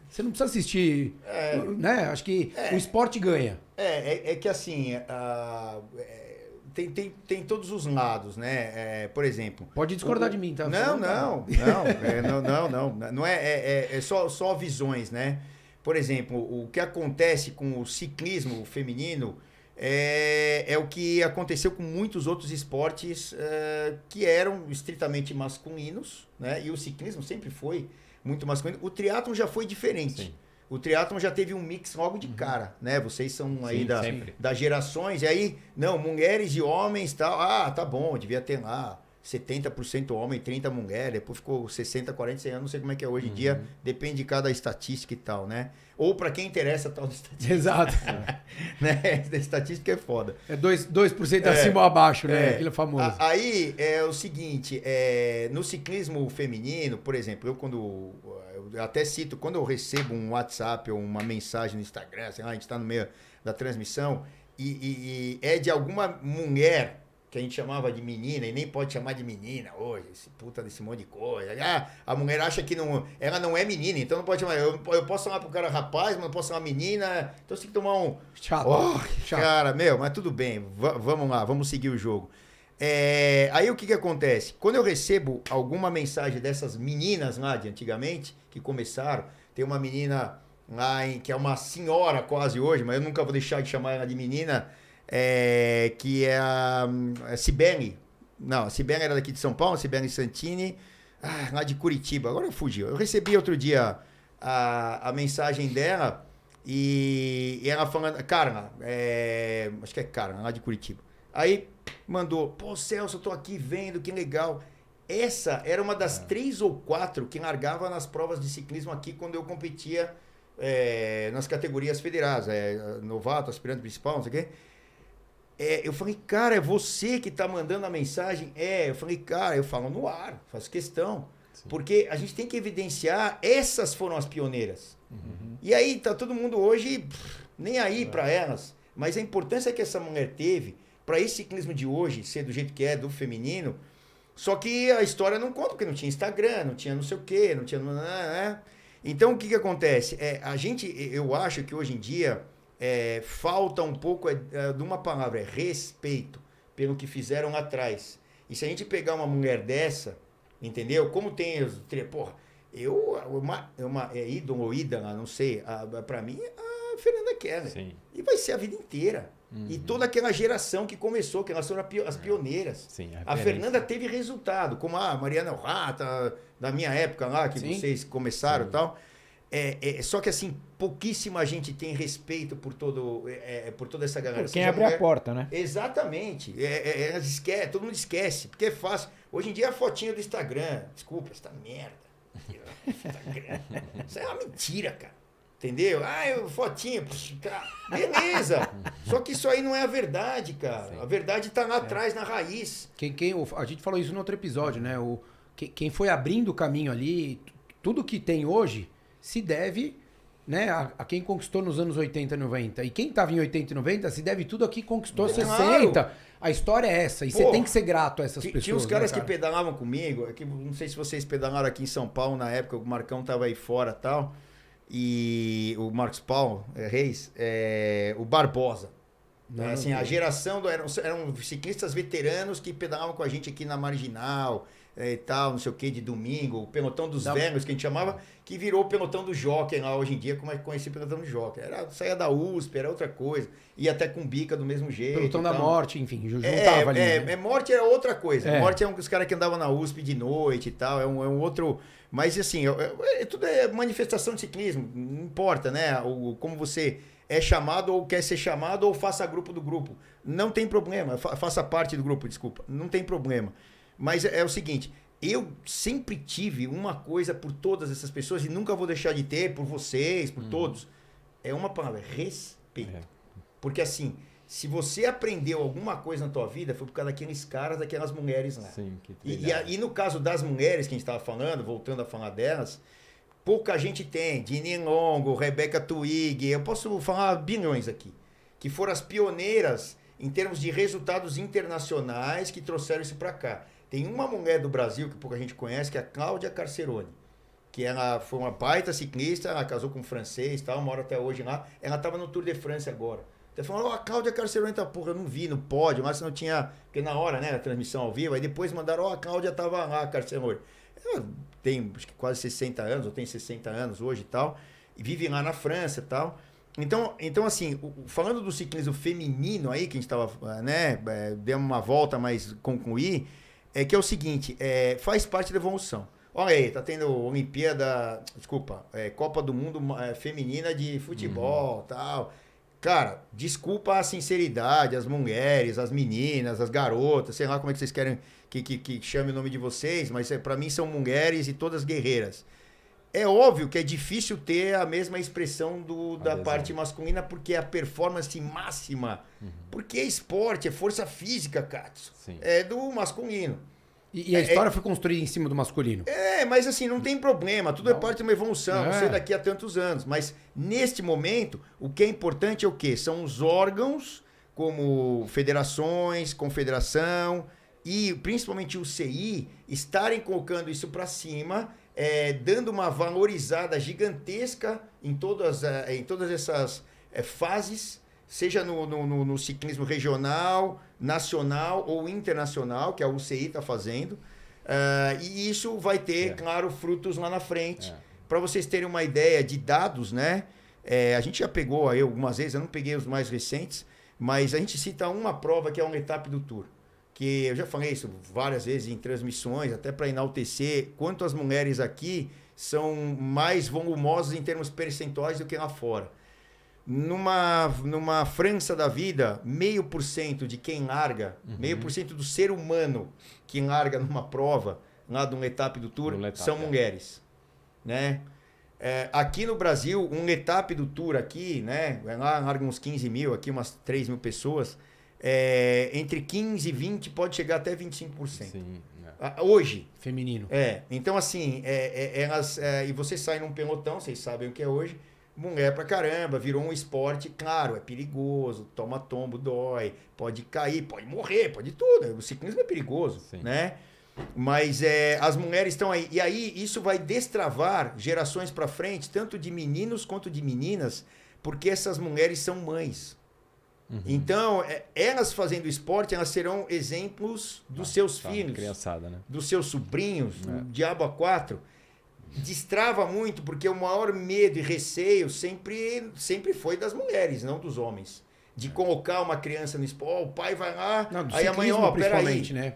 Você não precisa assistir, né? Acho que o esporte ganha. É que assim, tem todos os lados, né? Por exemplo... Pode discordar de mim, tá? Não. Não é só visões, né? Por exemplo, o que acontece com o ciclismo feminino... É o que aconteceu com muitos outros esportes que eram estritamente masculinos, né? E o ciclismo sempre foi muito masculino. O triatlon já foi diferente. Sim. O triatlon já teve um mix logo de cara, né? Vocês são aí das gerações, e aí, não, mulheres e homens e tal. Tá bom, devia ter lá 70% homem, 30% mulher, depois ficou 60, 40, 100 anos, não sei como é que é hoje em dia, depende de cada estatística e tal, né? Ou para quem interessa tal de estatística. Exato. Né? A estatística é foda. 2% acima ou abaixo, né? Aquilo é famoso. Aí é o seguinte, no ciclismo feminino, por exemplo, eu até cito, quando eu recebo um WhatsApp ou uma mensagem no Instagram, sei lá, a gente está no meio da transmissão, e é de alguma mulher que a gente chamava de menina, e nem pode chamar de menina hoje, esse puta desse monte de coisa. A mulher acha que ela não é menina, então não pode chamar. Eu posso chamar pro cara rapaz, mas não posso chamar menina. Então você tem que tomar um... Chato. Chato. Cara, mas tudo bem, vamos lá, vamos seguir o jogo. Aí o que acontece? Quando eu recebo alguma mensagem dessas meninas lá de antigamente, que começaram, tem uma menina lá, que é uma senhora quase hoje, mas eu nunca vou deixar de chamar ela de menina, que é a Cibele. Não, a Cibele era daqui de São Paulo, Cibele Santini, lá de Curitiba. Agora fugiu. Eu recebi outro dia a mensagem dela e ela falando... Carla, acho que é Carla, lá de Curitiba. Aí mandou, pô, Celso, eu tô aqui vendo, que legal. Essa era uma das 3 ou 4 que largava nas provas de ciclismo aqui quando eu competia nas categorias federadas, novato, aspirante principal, não sei o quê. Eu falei, cara, é você que tá mandando a mensagem? Eu falei, cara, eu falo no ar, faço questão. Sim. Porque a gente tem que evidenciar, essas foram as pioneiras. Uhum. E aí tá todo mundo hoje nem aí para elas. Mas a importância que essa mulher teve para esse ciclismo de hoje ser do jeito que é, do feminino, só que a história não conta, porque não tinha Instagram, não tinha não sei o quê, não tinha... Então, o que acontece? Eu acho que hoje em dia falta um pouco de uma palavra, respeito pelo que fizeram lá atrás. E se a gente pegar uma mulher dessa, entendeu? Como tem... Porra, ídolo ou ídola, não sei, para mim, a Fernanda Keller. Sim. E vai ser a vida inteira. Uhum. E toda aquela geração que começou, que elas foram as pioneiras. Sim, a Fernanda teve resultado, como a Mariana Rata, da minha época lá, que vocês começaram e tal. Só que assim, pouquíssima gente tem respeito por toda essa galera. Por quem abre a porta, né? Exatamente. Elas esquecem, todo mundo esquece, porque é fácil. Hoje em dia é a fotinha do Instagram. Desculpa, essa merda. Instagram. Isso é uma mentira, cara. Entendeu? Fotinha. Beleza. Só que isso aí não é a verdade, cara. Sim. A verdade tá lá atrás, na raiz. A gente falou isso no outro episódio, né? Quem foi abrindo o caminho ali, tudo que tem hoje se deve, né, a quem conquistou nos anos 80 e 90. E quem estava em 80 e 90 se deve tudo a quem conquistou 60. A história é essa. E você tem que ser grato a essas pessoas. Tinha os caras que pedalavam comigo. Não sei se vocês pedalaram aqui em São Paulo na época, o Marcão tava aí fora e tal. E o Marcos Paulo Reis, o Barbosa. Assim, a geração eram ciclistas veteranos que pedalavam com a gente aqui na Marginal e tal, não sei o que, de domingo, o pelotão dos velhos que a gente chamava, que virou o pelotão do Jockey lá hoje em dia, como é que conhecia o pelotão do Jockey. Saía da USP, era outra coisa, ia até com bica do mesmo jeito. Pelotão da morte, enfim, juntava ali. Né? Morte era outra coisa. Morte é os caras que andavam na USP de noite e tal, é um outro... Mas assim, tudo é manifestação de ciclismo, não importa, né? Como você é chamado ou quer ser chamado ou faça grupo do grupo. Não tem problema, faça parte do grupo, desculpa. Não tem problema. Mas é o seguinte, eu sempre tive uma coisa por todas essas pessoas e nunca vou deixar de ter por vocês, por todos. É uma palavra, respeito. Porque assim... Se você aprendeu alguma coisa na tua vida, foi por causa daqueles caras, daquelas mulheres lá. Sim, e no caso das mulheres que a gente estava falando, voltando a falar delas, pouca gente tem. Jeanine Longo, Rebecca Twigg, eu posso falar bilhões aqui, que foram as pioneiras em termos de resultados internacionais que trouxeram isso para cá. Tem uma mulher do Brasil que pouca gente conhece, que é a Cláudia Carcerone, que ela foi uma baita ciclista, ela casou com um francês, tal, mora até hoje lá. Ela estava no Tour de France agora. Você falou, a Cláudia Carcerone tá, porra, eu não vi no pódio, mas não tinha, porque na hora, né, a transmissão ao vivo, aí depois mandaram, a Cláudia tava lá, Carcerone. Ela tem, acho que quase 60 anos, ou tem 60 anos hoje e tal, e vive lá na França e tal. Então assim, falando do ciclismo feminino aí, que a gente tava, né, deu uma volta, mas concluir, que é o seguinte, faz parte da evolução. Olha aí, tá tendo Copa do Mundo feminina de futebol, tal. Cara, desculpa a sinceridade, as mulheres, as meninas, as garotas, sei lá como é que vocês querem que chame o nome de vocês, mas pra mim são mulheres e todas guerreiras. É óbvio que é difícil ter a mesma expressão da parte masculina, porque é a performance máxima. Porque é esporte, é força física, Katsu. É do masculino. E a história foi construída em cima do masculino. Mas assim, não tem problema. Tudo é parte de uma evolução. Não sei daqui a tantos anos. Mas, neste momento, o que é importante é o quê? São os órgãos como federações, confederação e principalmente o CI estarem colocando isso para cima, dando uma valorizada gigantesca em todas essas fases, seja no ciclismo regional, nacional ou internacional, que a UCI está fazendo. E isso vai ter, claro, frutos lá na frente. Para vocês terem uma ideia de dados, né? A gente já pegou aí algumas vezes, eu não peguei os mais recentes, mas a gente cita uma prova que é uma etapa do Tour. Que eu já falei isso várias vezes em transmissões, até para enaltecer quanto as mulheres aqui são mais volumosas em termos percentuais do que lá fora. Numa França da vida, 0,5% de quem larga, 0,5% do ser humano que larga numa prova, lá de uma etapa do Tour, são mulheres. Né? Aqui no Brasil, um etapa do Tour aqui, né? Lá larga uns 15 mil, aqui umas 3 mil pessoas. Entre 15 e 20 pode chegar até 25%. Sim, hoje. Feminino. Então, assim, e você sai num pelotão, vocês sabem o que é hoje, mulher pra caramba, virou um esporte, claro, é perigoso, toma tombo, dói, pode cair, pode morrer, pode tudo. O ciclismo é perigoso, né? Mas as mulheres estão aí. E aí isso vai destravar gerações para frente, tanto de meninos quanto de meninas, porque essas mulheres são mães. Então, elas fazendo esporte, elas serão exemplos dos seus filhos, criançada, né? dos seus sobrinhos, do diabo a quatro. Destrava muito, porque o maior medo e receio sempre foi das mulheres, não dos homens. De colocar uma criança no esporte, o pai vai lá, aí amanhã, principalmente, né?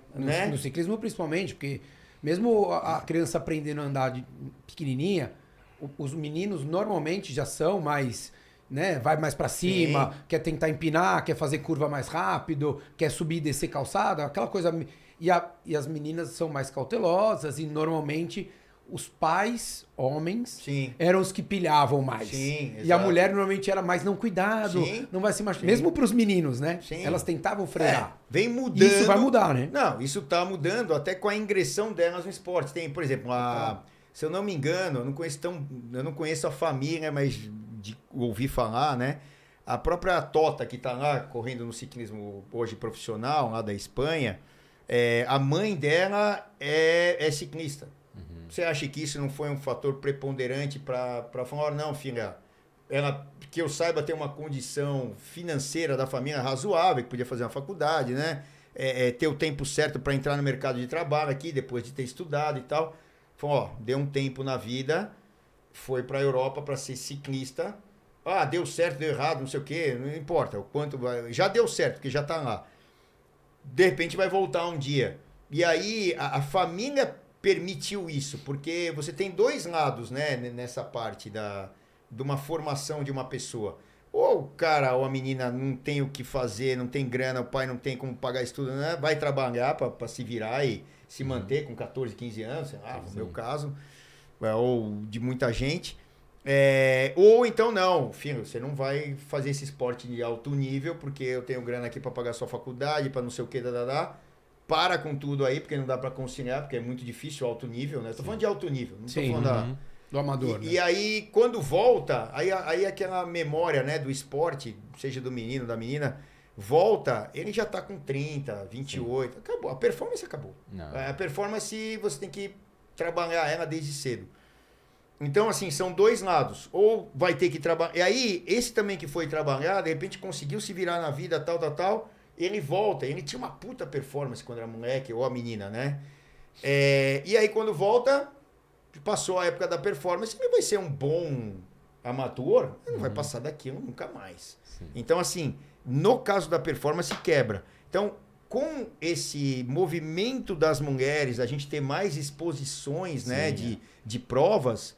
No ciclismo principalmente, porque mesmo a criança aprendendo a andar pequenininha, os meninos normalmente já são mais... Né? Vai mais para cima, quer tentar empinar, quer fazer curva mais rápido, quer subir e descer calçada, aquela coisa. E as meninas são mais cautelosas e normalmente os pais, homens, eram os que pilhavam mais. E a mulher normalmente era mais não cuidado, não vai se machucar. Mesmo para os meninos, né? Elas tentavam frear. Vem mudando. Isso vai mudar, né? Não, isso tá mudando até com a ingressão delas no esporte. Tem, por exemplo, se eu não me engano, eu não conheço a família, mas de ouvir falar, né? A própria Tota, que está lá correndo no ciclismo hoje profissional, lá da Espanha, a mãe dela é ciclista. Você acha que isso não foi um fator preponderante para falar, não, filha, ela, que eu saiba, tem uma condição financeira da família razoável, que podia fazer uma faculdade, né? Ter o tempo certo para entrar no mercado de trabalho aqui, depois de ter estudado e tal. Falou, deu um tempo na vida, foi para a Europa para ser ciclista. Deu certo, deu errado, não sei o quê, não importa o quanto vai. Já deu certo, porque já está lá. De repente vai voltar um dia. E aí a família permitiu isso, porque você tem dois lados, né, nessa parte de uma formação de uma pessoa. Ou o cara ou a menina não tem o que fazer, não tem grana, o pai não tem como pagar estudo, né? Vai trabalhar para se virar e se manter com 14, 15 anos, sei lá, no meu caso, ou de muita gente. Ou então não, filho, você não vai fazer esse esporte de alto nível porque eu tenho grana aqui para pagar sua faculdade, para não sei o que, para com tudo aí, porque não dá para conciliar, porque é muito difícil o alto nível, né? Tô falando de alto nível, não tô falando do amador. E aí, quando volta, aí aquela memória, né, do esporte, seja do menino, da menina, volta, ele já tá com 30, 28, acabou, a performance acabou. A performance você tem que trabalhar ela desde cedo. Então, assim, são dois lados. Ou vai ter que trabalhar... E aí, esse também que foi trabalhar, de repente conseguiu se virar na vida, tal, ele volta. Ele tinha uma puta performance quando era moleque, ou a menina, né? E aí, quando volta, passou a época da performance, ele vai ser um bom amador, ele não vai passar daquilo nunca mais. Então, assim, no caso da performance, quebra. Então, com esse movimento das mulheres, a gente ter mais exposições, né, de provas,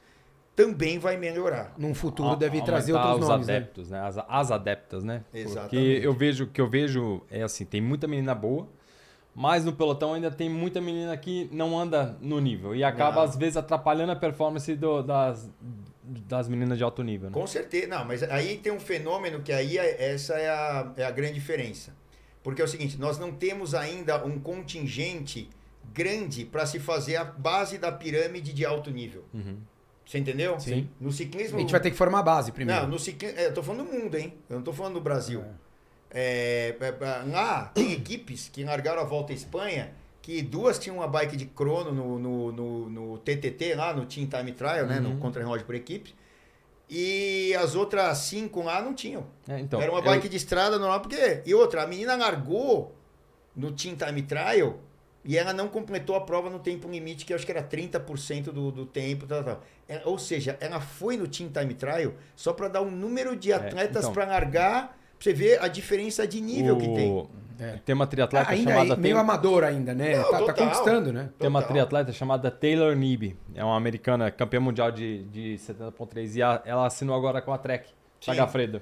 também vai melhorar. Num futuro deve trazer outros nomes, adeptos, né? As adeptas, né? Exatamente. Porque o que eu vejo é assim, tem muita menina boa, mas no pelotão ainda tem muita menina que não anda no nível e acaba às vezes atrapalhando a performance das meninas de alto nível, né? Com certeza. Não, mas aí tem um fenômeno que aí essa é a grande diferença. Porque é o seguinte, nós não temos ainda um contingente grande para se fazer a base da pirâmide de alto nível. Você entendeu? Sim. No ciclismo... A gente vai ter que formar a base primeiro. Não, no ciclismo... eu tô falando do mundo, hein? Eu não tô falando do Brasil. Lá tem equipes que largaram a Volta à Espanha, que 2 tinham uma bike de crono no TTT, lá no Team Time Trial, né? No contra-relógio por equipe. E as outras 5 lá não tinham. Então, era uma bike de estrada normal, porque... E outra, a menina largou no Team Time Trial e ela não completou a prova no tempo limite, que eu acho que era 30% do tempo. Tal. Ou seja, ela foi no Team Time Trial só para dar um número de atletas para largar, pra você ver a diferença de nível que tem. Tem uma triatleta ainda chamada... meio amador ainda, né? Não, tá conquistando, né? Tem uma triatleta chamada Taylor Nebe. É uma americana campeã mundial de 70.3. E ela assinou agora com a Trek, Sagafredo.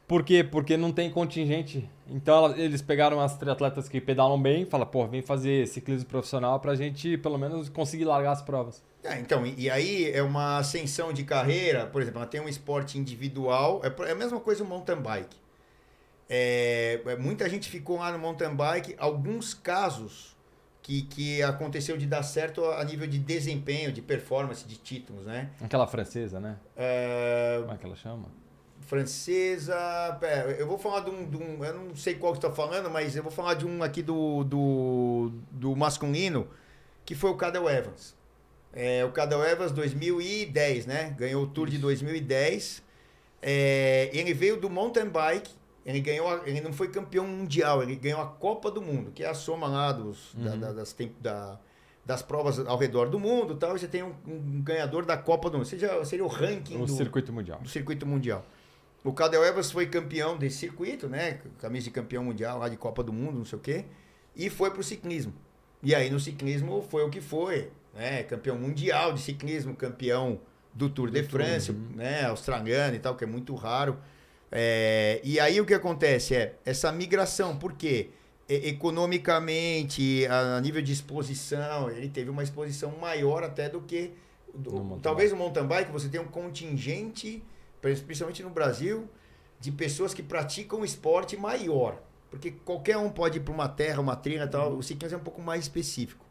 Por quê? Porque não tem contingente. Então eles pegaram as triatletas que pedalam bem e falaram, pô, vem fazer ciclismo profissional pra gente pelo menos conseguir largar as provas. Então, e aí é uma ascensão de carreira, por exemplo, ela tem um esporte individual, é a mesma coisa o mountain bike. Muita gente ficou lá no mountain bike, alguns casos que aconteceu de dar certo a nível de desempenho, de performance, de títulos, né? Aquela francesa, né? Como é que ela chama? Francesa, eu vou falar de um, eu não sei qual que você está falando, mas eu vou falar de um aqui do masculino, que foi o Cadel Evans. O Cadel Evans 2010, né? Ganhou o Tour de 2010. Ele veio do mountain bike. Ele não foi campeão mundial, ele ganhou a Copa do Mundo, que é a soma lá das provas ao redor do mundo e tal. E você tem um ganhador da Copa do Mundo. Seria o ranking do circuito mundial. Do circuito mundial. O Cadel Evans foi campeão desse circuito, né? Camisa de campeão mundial lá de Copa do Mundo, não sei o quê. E foi pro ciclismo. E aí no ciclismo foi o que foi, né? Campeão mundial de ciclismo, campeão do Tour de France, né? Australiano e tal, que é muito raro. E aí o que acontece essa migração, porque economicamente, a nível de exposição, ele teve uma exposição maior até do que... talvez o mountain bike você tem um contingente, principalmente no Brasil, de pessoas que praticam esporte maior. Porque qualquer um pode ir para uma terra, uma trilha e tal, o ciclismo é um pouco mais específico.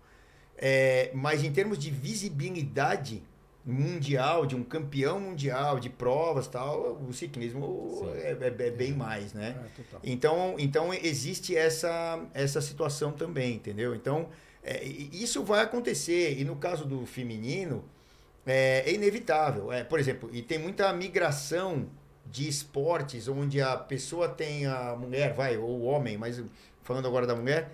Mas em termos de visibilidade mundial, de um campeão mundial de provas tal, o ciclismo é bem mais, né? Então existe essa situação também, entendeu? Então isso vai acontecer, e no caso do feminino é inevitável. Por exemplo, e tem muita migração de esportes onde a pessoa tem, a mulher, ou o homem, mas falando agora da mulher,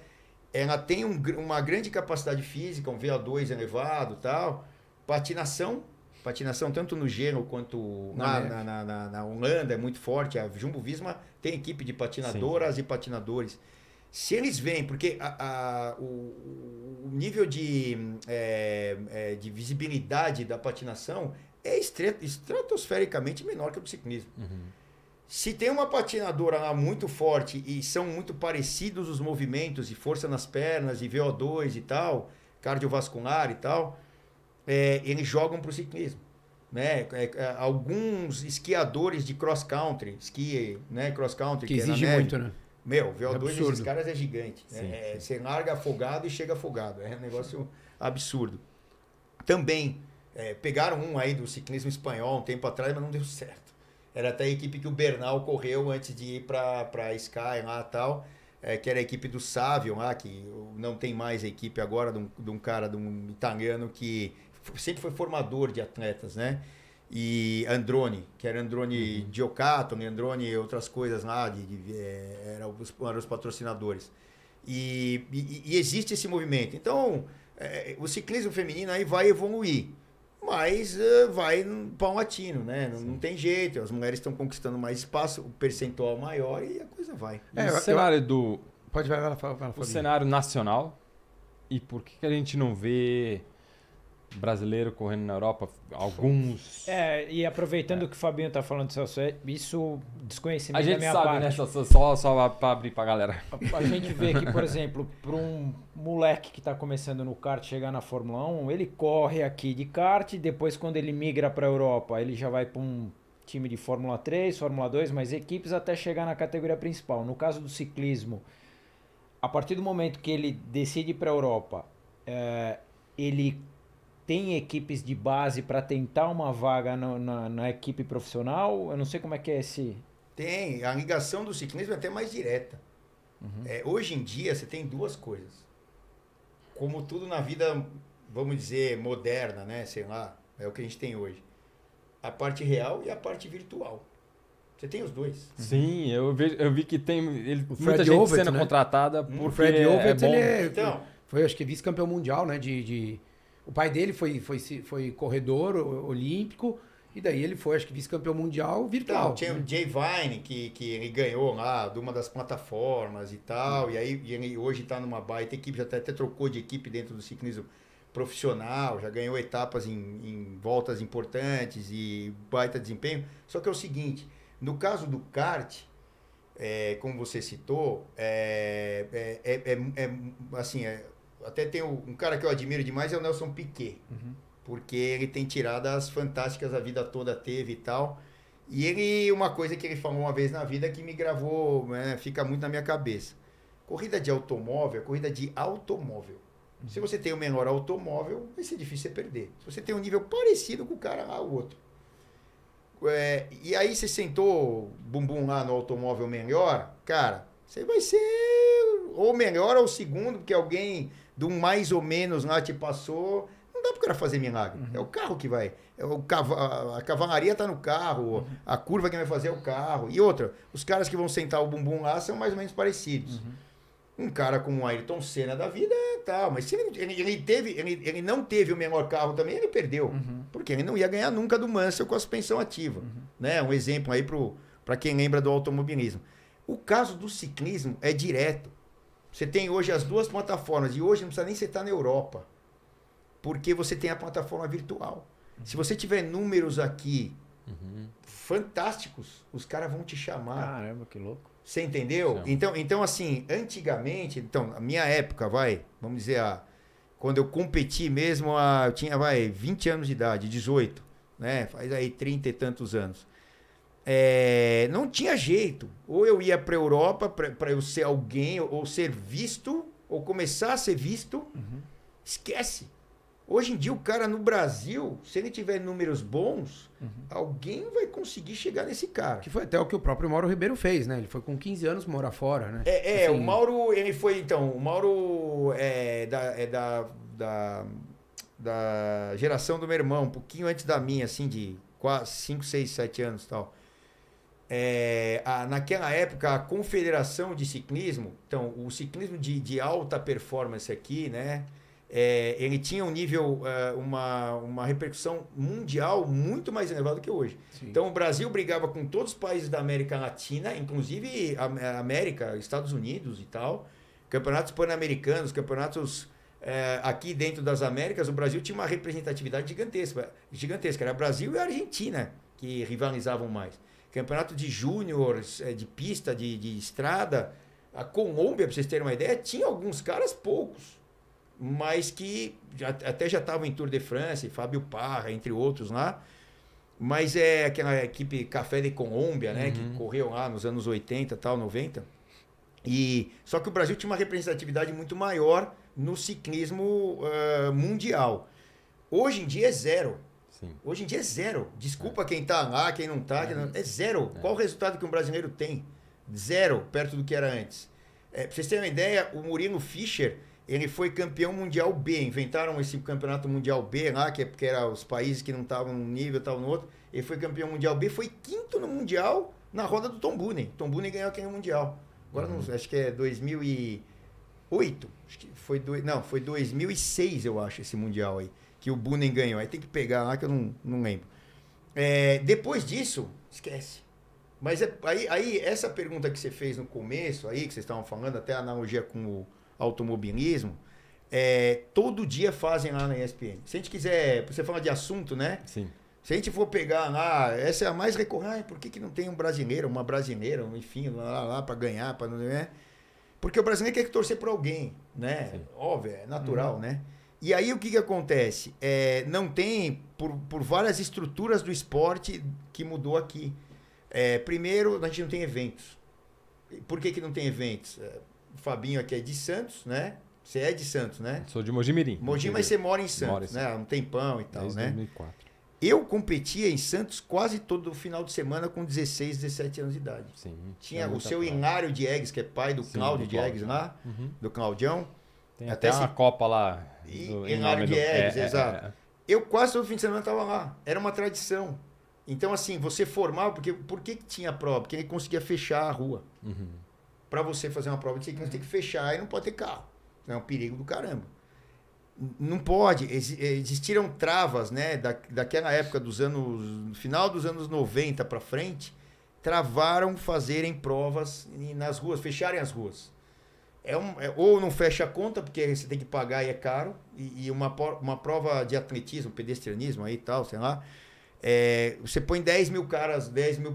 ela tem uma grande capacidade física, um VO2 elevado tal. Patinação tanto no gelo quanto na Holanda é muito forte. A Jumbo-Visma tem equipe de patinadoras e patinadores. Se eles vêm, porque o nível de visibilidade da patinação é estratosfericamente menor que o do ciclismo. Se tem uma patinadora lá muito forte e são muito parecidos os movimentos e força nas pernas e VO2 e tal, cardiovascular e tal, eles jogam para o ciclismo, né? Alguns esquiadores de cross-country, né? Cross-country, que exige muito, né? O VO2 desses caras é gigante. Você larga afogado e chega afogado. É um negócio absurdo. Também pegaram um aí do ciclismo espanhol um tempo atrás, mas não deu certo. Era até a equipe que o Bernal correu antes de ir para Sky lá e tal. Que era a equipe do Savio lá, que não tem mais a equipe agora, de um italiano que sempre foi formador de atletas, né? E Androni, que era Androni Giocato, Androni e outras coisas lá, eram os patrocinadores. E existe esse movimento. Então, o ciclismo feminino aí vai evoluir, mas vai paulatino, né? Não tem jeito, as mulheres estão conquistando mais espaço, o percentual maior e a coisa vai. O cenário do... Pode falar. O cenário nacional, e por que a gente não vê brasileiro correndo na Europa, alguns... E aproveitando que o Fabinho tá falando, isso desconhecimento da minha parte. A gente sabe, né? Só para abrir pra galera. A gente vê que, por exemplo, para um moleque que tá começando no kart chegar na Fórmula 1, ele corre aqui de kart, depois quando ele migra para a Europa, ele já vai para um time de Fórmula 3, Fórmula 2, mais equipes até chegar na categoria principal. No caso do ciclismo, a partir do momento que ele decide ir para a Europa, ele tem equipes de base para tentar uma vaga na equipe profissional? Eu não sei como é que é esse... Tem. A ligação do ciclismo é até mais direta. Hoje em dia, você tem duas coisas. Como tudo na vida, vamos dizer, moderna, né? Sei lá, é o que a gente tem hoje. A parte real e a parte virtual. Você tem os dois. Sim, eu vi que tem muita gente Ovett, sendo né? contratada O porque Fred Ovett, bom. Então, foi, acho que, vice-campeão mundial, né? O pai dele foi corredor olímpico, e daí ele foi, acho que, vice-campeão mundial virtual. tinha o Jay Vine, que ele ganhou lá de uma das plataformas e tal, e ele hoje está numa baita equipe, já até trocou de equipe dentro do ciclismo profissional, já ganhou etapas em voltas importantes e baita desempenho. Só que é o seguinte, no caso do kart, como você citou, assim, até tem um cara que eu admiro demais, é o Nelson Piquet, porque ele tem tiradas fantásticas, a vida toda teve e tal. E ele, uma coisa que ele falou uma vez na vida que me gravou, né, fica muito na minha cabeça. Corrida de automóvel é corrida de automóvel. Se você tem o menor automóvel, vai ser difícil você perder. Se você tem um nível parecido com o cara lá, o outro. E aí você sentou bumbum lá no automóvel melhor, cara, você vai ser ou melhor ou segundo, porque alguém do mais ou menos lá te passou. Não dá pro cara fazer milagre. É o carro que vai. A cavalaria tá no carro, a curva que vai fazer é o carro. E outra, os caras que vão sentar o bumbum lá são mais ou menos parecidos. Um cara como o Ayrton Senna da vida tal, mas se ele não teve o menor carro também, ele perdeu. Porque ele não ia ganhar nunca do Mansell com a suspensão ativa. Né? Um exemplo aí para quem lembra do automobilismo. O caso do ciclismo é direto. Você tem hoje as duas plataformas, e hoje não precisa nem você estar na Europa, porque você tem a plataforma virtual. Se você tiver números aqui fantásticos, os caras vão te chamar. Caramba, que louco. Você entendeu? Então, assim, antigamente, a minha época, vamos dizer, quando eu competi mesmo, eu tinha, 20 anos de idade, 18, né? Faz aí 30 e tantos anos. Não tinha jeito. Ou eu ia para a Europa para eu ser alguém, ou ser visto, ou começar a ser visto. Esquece. Hoje em dia, o cara no Brasil, se ele tiver números bons, alguém vai conseguir chegar nesse cara. Que foi até o que o próprio Mauro Ribeiro fez, né? Ele foi com 15 anos morar fora, né? Assim, o Mauro, ele foi, então, o Mauro da geração do meu irmão, um pouquinho antes da minha, assim, de 5, 6, 7 anos e tal. Naquela época, a Confederação de Ciclismo, então, o ciclismo de alta performance aqui, né? Ele tinha um nível, uma repercussão mundial muito mais elevada que hoje. Sim. Então, o Brasil brigava com todos os países da América Latina, inclusive a América, Estados Unidos e tal. Campeonatos pan-americanos, campeonatos aqui dentro das Américas, o Brasil tinha uma representatividade gigantesca. Era Brasil e Argentina que rivalizavam mais. Campeonato de júniores, de pista, de estrada. A Colômbia, para vocês terem uma ideia, tinha alguns caras poucos, mas que até já estavam em Tour de France, Fábio Parra, entre outros lá. Mas aquela equipe Café de Colômbia, né, que correu lá nos anos 80, tal, 90. Só que o Brasil tinha uma representatividade muito maior no ciclismo mundial. Hoje em dia é zero. Sim. Hoje em dia é zero. Desculpa quem tá lá, quem não tá. É zero. Qual o resultado que um brasileiro tem? Zero, perto do que era antes. Pra vocês terem uma ideia, o Murilo Fischer, ele foi campeão mundial B. Inventaram esse campeonato mundial B lá, porque eram os países que não estavam num nível, estavam no outro. Ele foi campeão mundial B, foi quinto no mundial na roda do Tom Boonen. Tom Boonen ganhou aquele mundial. Agora não, acho que é 2008. Acho que foi foi 2006, eu acho, esse mundial aí, que o Boonen ganhou. Aí tem que pegar lá que eu não lembro. Depois disso, esquece. Mas aí essa pergunta que você fez no começo, aí que vocês estavam falando, até a analogia com o automobilismo, todo dia fazem lá na ESPN. Se a gente quiser, você fala de assunto, né? Sim. Se a gente for pegar lá, essa é a mais recorrente, por que não tem um brasileiro, uma brasileira, enfim, lá para ganhar, para não, né? Porque o brasileiro quer que torcer por alguém, né? Sim. Óbvio, é natural, né? E aí o que acontece? Não tem, por várias estruturas do esporte que mudou aqui. Primeiro, a gente não tem eventos. Por que não tem eventos? O Fabinho aqui é de Santos, né? Você é de Santos, né? Sou de Mogi Mirim. Mogi, mas você mora em Santos, né? Há um tempão e tal, desde né? 2004. Eu competia em Santos quase todo final de semana com 16, 17 anos de idade. Sim, Tinha o seu Hilário Diegues, que é pai do Cláudio Diegues lá, do Claudião. Tem até uma Copa lá. Hilário Diegues, exato. Eu quase todo fim de semana estava lá. Era uma tradição. Então, assim, você formava... Por que tinha prova? Porque ele conseguia fechar a rua. Para você fazer uma prova de ciclismo, tem que fechar e não pode ter carro. É um perigo do caramba. Não pode. Existiram travas, né? Daquela época no final dos anos 90 para frente, travaram fazerem provas nas ruas, fecharem as ruas. Ou não fecha a conta, porque você tem que pagar e é caro, e uma prova de atletismo, pedestrianismo aí e tal, sei lá, você põe 10 mil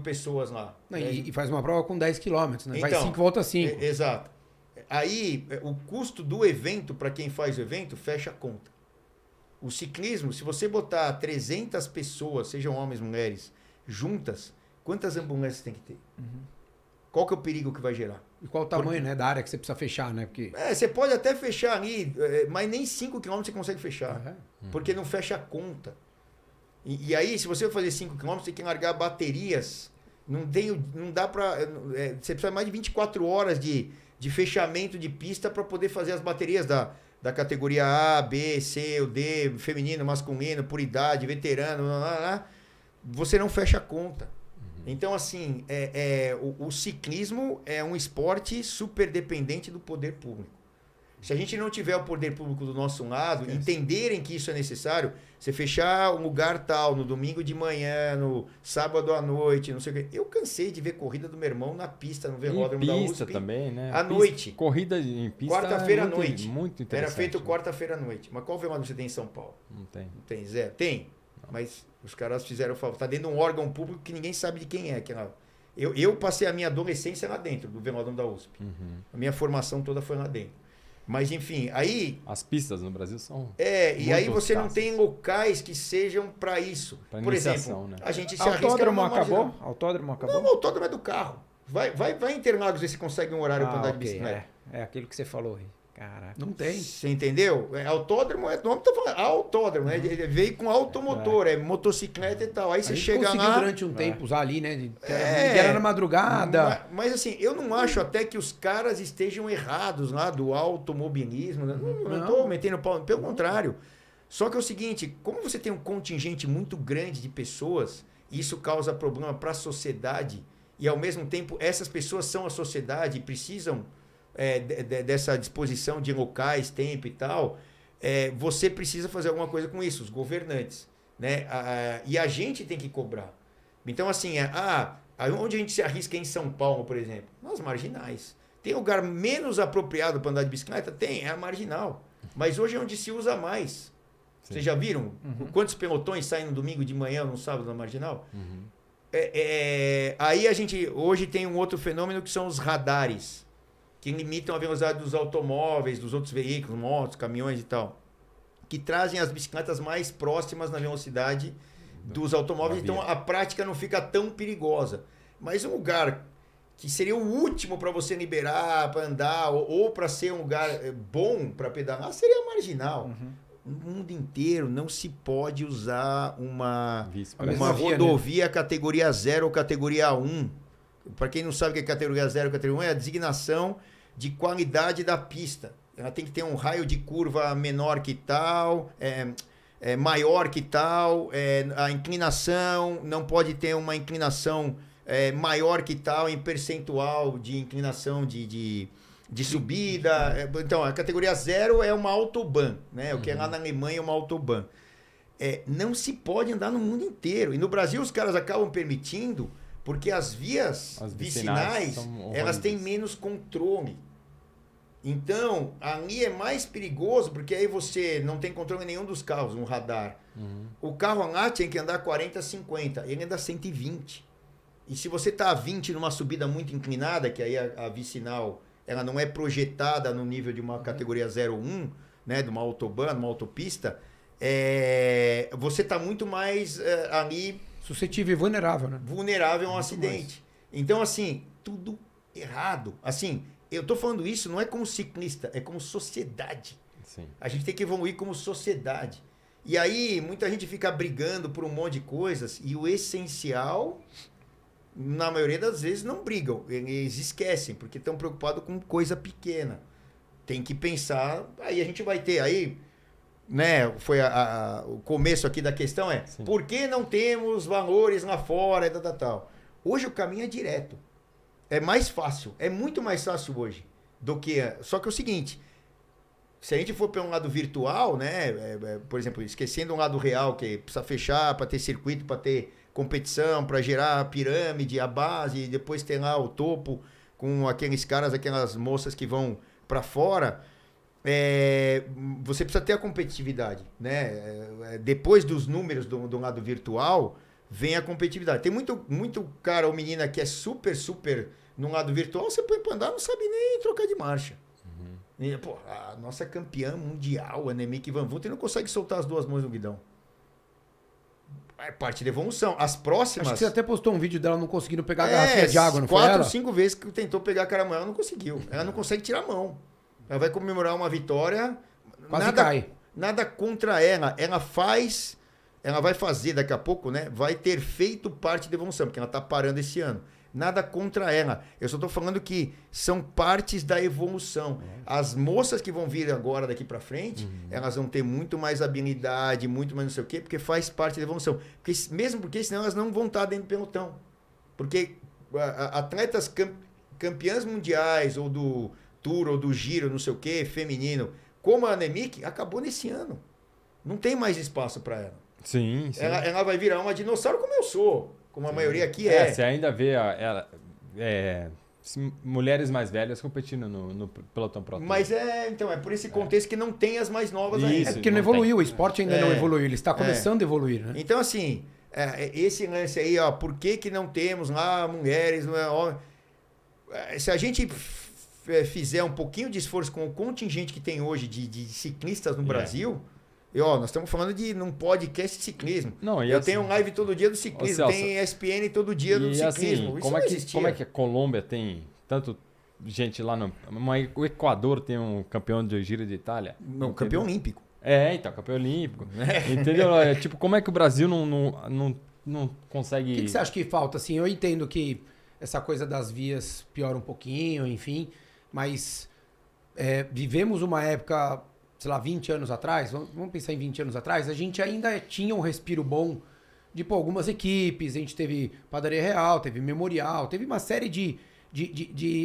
pessoas lá. Não, e faz uma prova com 10 quilômetros, né? Então, vai 5, volta 5. Exato. Aí, o custo do evento, para quem faz o evento, fecha a conta. O ciclismo, se você botar 300 pessoas, sejam homens, mulheres, juntas, quantas ambulâncias tem que ter? Qual que é o perigo que vai gerar? E qual o tamanho, né, da área que você precisa fechar, né? Porque... você pode até fechar ali, mas nem 5 km você consegue fechar. Porque não fecha a conta. E aí, se você for fazer 5 km, você tem que largar baterias. Não dá para... você precisa mais de 24 horas de fechamento de pista para poder fazer as baterias da categoria A, B, C, ou D, feminino, masculino, por idade, veterano, você não fecha a conta. Então, assim, o ciclismo é um esporte super dependente do poder público. Se a gente não tiver o poder público do nosso lado, entenderem que isso é necessário, você fechar um lugar tal, no domingo de manhã, no sábado à noite, não sei o quê. Eu cansei de ver corrida do meu irmão na pista, no velódromo da USP. Pista também, né? À noite. Corrida em pista. Quarta-feira à noite. Muito interessante. Era feito quarta-feira à noite. Mas qual velódromo você tem em São Paulo? Não tem. Não tem, Zé? Tem. Não. Mas os caras fizeram o favor. Tá dentro de um órgão público que ninguém sabe de quem é. Eu passei a minha adolescência lá dentro, do velódromo da USP. A minha formação toda foi lá dentro. Mas, enfim, aí... As pistas no Brasil são... e aí você não tem locais que sejam para isso. Pra Por iniciação, exemplo, né? a gente se Autódromo arrisca... acabou? Autódromo acabou? Não, o autódromo é do carro. Vai em Interlagos ver se consegue um horário para andar de bicicleta. É aquilo que você falou aí. Caraca. Não tem. Você entendeu? Autódromo é nome, tá falando, autódromo, né? Ele veio com automotor, motocicleta e tal. Aí você chega conseguiu lá... durante um tempo usar ali, né? Era na madrugada. Mas assim, eu não acho até que os caras estejam errados lá do automobilismo. Né? Não estou metendo pau, pelo contrário. Só que é o seguinte, como você tem um contingente muito grande de pessoas, isso causa problema para a sociedade, e ao mesmo tempo essas pessoas são a sociedade e precisam... dessa disposição de locais, tempo e tal, você precisa fazer alguma coisa com isso, os governantes, né? E a gente tem que cobrar. Então, assim, onde a gente se arrisca em São Paulo, por exemplo? Nas marginais. Tem lugar menos apropriado para andar de bicicleta? Tem, é a marginal. Mas hoje é onde se usa mais. Sim. Vocês já viram quantos pelotões saem no domingo de manhã ou no sábado na marginal? Aí a gente hoje tem um outro fenômeno que são os radares, que limitam a velocidade dos automóveis, dos outros veículos, motos, caminhões e tal, que trazem as bicicletas mais próximas na velocidade dos automóveis, então a prática não fica tão perigosa. Mas um lugar que seria o último para você liberar, para andar, ou para ser um lugar bom para pedalar, seria a marginal. No mundo inteiro não se pode usar uma rodovia, né? Categoria 0 ou categoria 1. Para quem não sabe o que é categoria 0 ou categoria 1, é a designação de qualidade da pista. Ela tem que ter um raio de curva menor que tal, maior que tal, a inclinação não pode ter uma inclinação maior que tal em percentual de inclinação de subida. Então, a categoria 0 é uma autobahn, né? O que é lá na Alemanha é uma autobahn. Não se pode andar no mundo inteiro. E no Brasil os caras acabam permitindo, porque as vias vicinais elas têm menos controle. Então, ali é mais perigoso, porque aí você não tem controle em nenhum dos carros, um radar. O carro lá tinha que andar 40, 50, ele anda 120. E se você está a 20 numa subida muito inclinada, que aí a vicinal ela não é projetada no nível de uma categoria 0,1, né, de uma autobahn, uma autopista, você está muito mais ali... suscetível e vulnerável, né? Vulnerável a um acidente. Então, assim, tudo errado. Assim, eu tô falando isso não é como ciclista, é como sociedade. Sim. A gente tem que evoluir como sociedade. E aí, muita gente fica brigando por um monte de coisas e o essencial, na maioria das vezes, não brigam. Eles esquecem, porque estão preocupados com coisa pequena. Tem que pensar, aí a gente vai ter, aí, né, foi o começo aqui da questão Sim. por que não temos valores lá fora e tal. Hoje o caminho é direto. É mais fácil, é muito mais fácil hoje do que... Só que é o seguinte, se a gente for para um lado virtual, né, por exemplo, esquecendo um lado real, que precisa fechar para ter circuito, para ter competição, para gerar a pirâmide, a base, e depois ter lá o topo com aqueles caras, aquelas moças que vão para fora, você precisa ter a competitividade, né? Depois dos números do lado virtual, vem a competitividade. Tem muito cara ou menina que é super no lado virtual, você põe pra andar, não sabe nem trocar de marcha. E, pô, a nossa campeã mundial, a Annemiek van Vleuten, não consegue soltar as duas mãos no guidão. É parte da evolução. As próximas... Acho que você até postou um vídeo dela não conseguindo pegar a garrafinha de água, não foi ela? 4, 5 vezes que tentou pegar a caramão, ela não conseguiu. Ela não consegue tirar a mão. Ela vai comemorar uma vitória. Quase cai. Nada contra ela. Ela vai fazer daqui a pouco, né? Vai ter feito parte da evolução, porque ela tá parando esse ano. Nada contra ela. Eu só tô falando que são partes da evolução. As moças que vão vir agora daqui para frente, elas vão ter muito mais habilidade, muito mais não sei o quê, porque faz parte da evolução. Mesmo porque senão elas não vão estar dentro do pelotão. Porque atletas campeãs mundiais, ou do Tour, ou do Giro, não sei o quê, feminino, como a Annemiek, acabou nesse ano. Não tem mais espaço para ela. Sim. Ela vai virar uma dinossauro como eu sou. Como a maioria aqui Você ainda vê mulheres mais velhas competindo no pelotão pro. Mas então, é por esse contexto que não tem as mais novas ainda. É porque não evoluiu, o esporte ainda não evoluiu, ele está começando a evoluir, né? Então, assim, esse lance aí, ó, por que não temos lá mulheres, não é, ó, se a gente fizer um pouquinho de esforço com o contingente que tem hoje de ciclistas no Brasil... nós estamos falando de num podcast de ciclismo. Eu tenho live todo dia do ciclismo, tem ESPN todo dia do ciclismo. Assim, como é que a Colômbia tem tanto gente lá o Equador tem um campeão de Giro de Itália? Não, campeão olímpico. Então, campeão olímpico. Entendeu? Tipo, como é que o Brasil não consegue... O que você acha que falta? Assim, eu entendo que essa coisa das vias piora um pouquinho, enfim, mas vivemos uma época... sei lá, 20 anos atrás, vamos pensar em 20 anos atrás, a gente ainda tinha um respiro bom de algumas equipes, a gente teve Padaria Real, teve Memorial, teve uma série de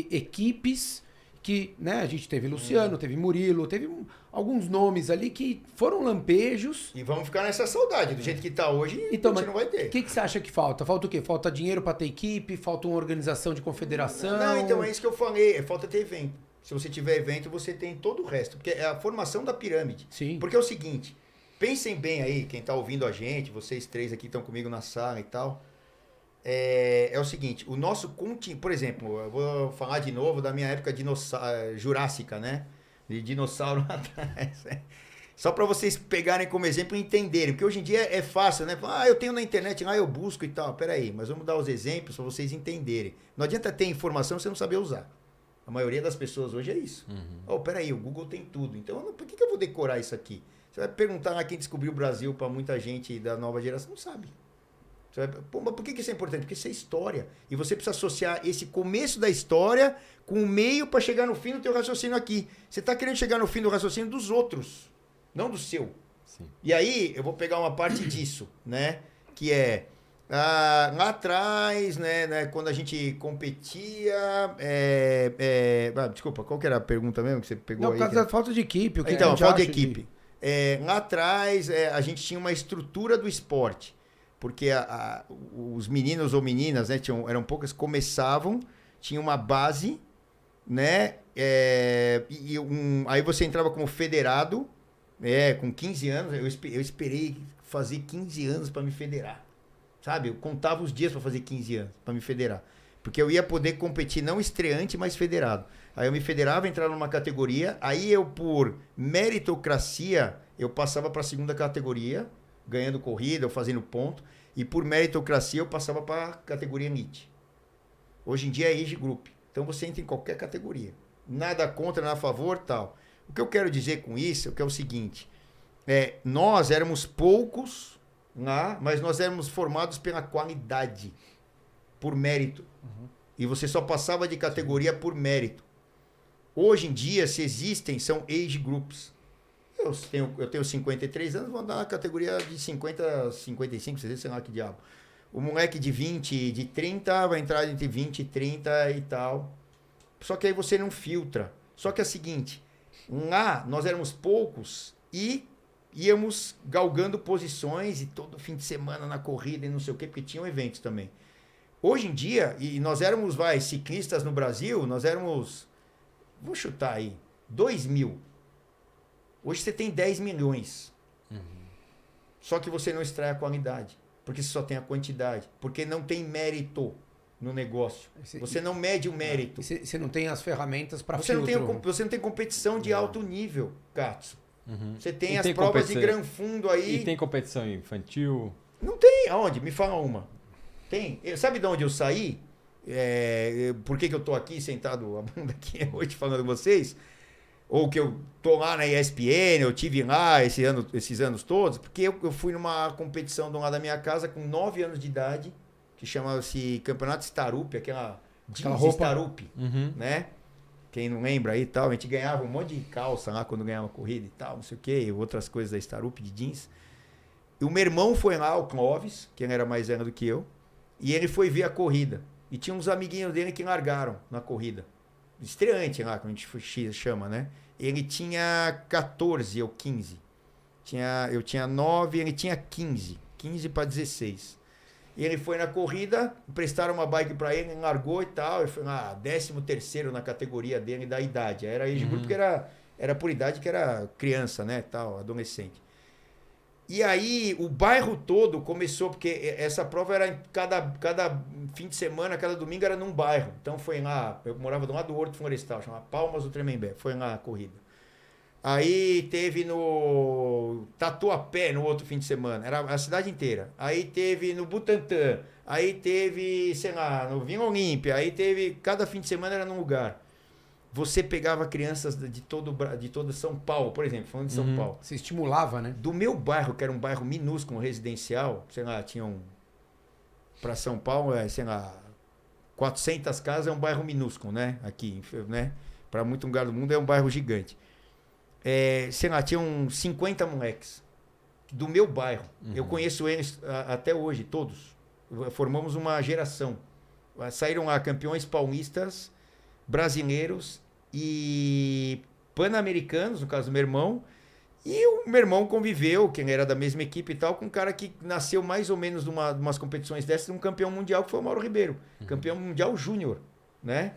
equipes que, né, a gente teve Luciano, teve Murilo, teve alguns nomes ali que foram lampejos. E vamos ficar nessa saudade, do jeito que tá hoje, então, a gente não vai ter. O que você acha que falta? Falta o quê? Falta dinheiro para ter equipe? Falta uma organização de confederação? Não, então é isso que eu falei, falta ter evento. Se você tiver evento, você tem todo o resto. Porque é a formação da pirâmide. Sim. Porque é o seguinte, pensem bem aí, quem está ouvindo a gente, vocês três aqui estão comigo na sala e tal. É o seguinte, o nosso contingente... Por exemplo, eu vou falar de novo da minha época jurássica, né? De dinossauro atrás. Só para vocês pegarem como exemplo e entenderem. Porque hoje em dia é fácil, né? Eu tenho na internet, lá eu busco e tal. Peraí, mas vamos dar os exemplos para vocês entenderem. Não adianta ter informação se você não saber usar. A maioria das pessoas hoje é isso. Peraí, o Google tem tudo. Então, por que eu vou decorar isso aqui? Você vai perguntar a quem descobriu o Brasil para muita gente da nova geração, não sabe. Você vai, mas por que isso é importante? Porque isso é história. E você precisa associar esse começo da história com o meio para chegar no fim do teu raciocínio aqui. Você está querendo chegar no fim do raciocínio dos outros, não do seu. Sim. E aí, eu vou pegar uma parte disso, né? Que é... lá atrás, né, quando a gente competia... desculpa, qual que era a pergunta mesmo que você pegou aí? Por causa da falta de equipe. Então, falta de equipe. Lá atrás, a gente tinha uma estrutura do esporte. Porque os meninos ou meninas, né, eram poucas, começavam, tinha uma base, né? Aí você entrava como federado, com 15 anos. Eu esperei fazer 15 anos para me federar. Sabe? Eu contava os dias para fazer 15 anos, para me federar. Porque eu ia poder competir não estreante, mas federado. Aí eu me federava, entrava numa categoria, aí eu, por meritocracia, eu passava para a segunda categoria, ganhando corrida, ou fazendo ponto, e por meritocracia eu passava para a categoria elite. Hoje em dia é age group. Então você entra em qualquer categoria. Nada contra, nada a favor, tal. O que eu quero dizer com isso é que é o seguinte, nós éramos poucos lá, mas nós éramos formados pela qualidade, por mérito. E você só passava de categoria por mérito. Hoje em dia, se existem, são age groups. Eu tenho 53 anos, vou andar na categoria de 50, 55, sei lá que diabo. O moleque de 20, de 30, vai entrar entre 20 e 30 e tal. Só que aí você não filtra. Só que é o seguinte, lá nós éramos poucos e íamos galgando posições e todo fim de semana na corrida e não sei o quê, porque tinham eventos também. Hoje em dia, e nós éramos, ciclistas no Brasil, nós éramos, vou chutar aí, 2.000. Hoje você tem 10 milhões. Só que você não extrai a qualidade. Porque você só tem a quantidade. Porque não tem mérito no negócio. Você não mede o mérito. Você não tem as ferramentas para você não tem competição de alto nível, Katsu. Você tem as provas de gran fundo aí. E tem competição infantil? Não tem. Aonde? Me fala uma. Tem. Sabe de onde eu saí? Por que eu tô aqui sentado a bunda aqui hoje falando com vocês? Ou que eu tô lá na ESPN, eu tive lá esses anos todos, porque eu fui numa competição do lado da minha casa com 9 anos de idade, que chamava-se Campeonato Starup, aquela jeans Starup, né? Quem não lembra aí e tal, a gente ganhava um monte de calça lá quando ganhava corrida e tal, não sei o quê, outras coisas da Starup de jeans. E o meu irmão foi lá, o Clóvis, que era mais velho do que eu, e ele foi ver a corrida. E tinha uns amiguinhos dele que largaram na corrida. Estreante lá, como a gente chama, né? Ele tinha 14 ou 15. Eu tinha 9, ele tinha 15. 15 para 16. E ele foi na corrida, emprestaram uma bike para ele, ele largou e tal. Ele foi lá, 13º na categoria dele da idade. Era age group porque era por idade, que era criança, né? Tal, adolescente. E aí o bairro todo começou, porque essa prova era cada fim de semana, cada domingo era num bairro. Então foi lá, eu morava do lado do Horto Florestal, chamava Palmas do Tremembé, foi lá a corrida. Aí teve no Tatuapé no outro fim de semana, era a cidade inteira. Aí teve no Butantã, aí teve, sei lá, no Vila Olímpia, aí teve, cada fim de semana era num lugar. Você pegava crianças de todo São Paulo, por exemplo, falando de São Paulo. Você estimulava, né? Do meu bairro, que era um bairro minúsculo, residencial, sei lá, tinham... Para São Paulo, sei lá, 400 casas é um bairro minúsculo, né? Aqui, né? Para muito lugar do mundo é um bairro gigante. Sei lá, tinham 50 moleques do meu bairro. Eu conheço eles até hoje, todos. Formamos uma geração. Saíram lá campeões paulistas, brasileiros e pan-americanos, no caso do meu irmão, e o meu irmão conviveu, quem era da mesma equipe e tal, com um cara que nasceu mais ou menos de umas competições dessas, um campeão mundial, que foi o Mauro Ribeiro, campeão mundial júnior, né?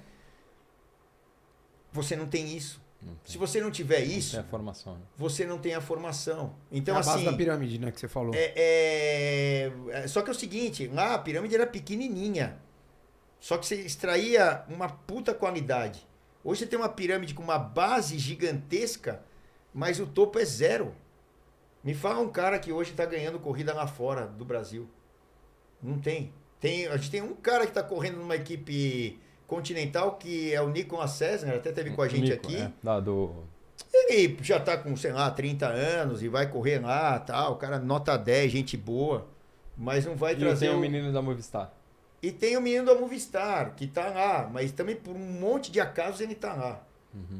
Você não tem isso. Se você não tiver isso, não tem a formação, né? Você não tem a formação. Então, a base assim, da pirâmide, né, que você falou. Só que é o seguinte, lá a pirâmide era pequenininha. Só que você extraía uma puta qualidade. Hoje você tem uma pirâmide com uma base gigantesca, mas o topo é zero. Me fala um cara que hoje está ganhando corrida lá fora do Brasil. Não tem. A gente tem um cara que está correndo numa equipe continental, que é o Nicolas César, até teve com a gente aqui. Ele já está com, sei lá, 30 anos e vai correr lá, tal. O cara nota 10, gente boa, mas não vai trazer... E tem o menino da Movistar. E tem o menino da Movistar, que tá lá, mas também por um monte de acasos ele tá lá.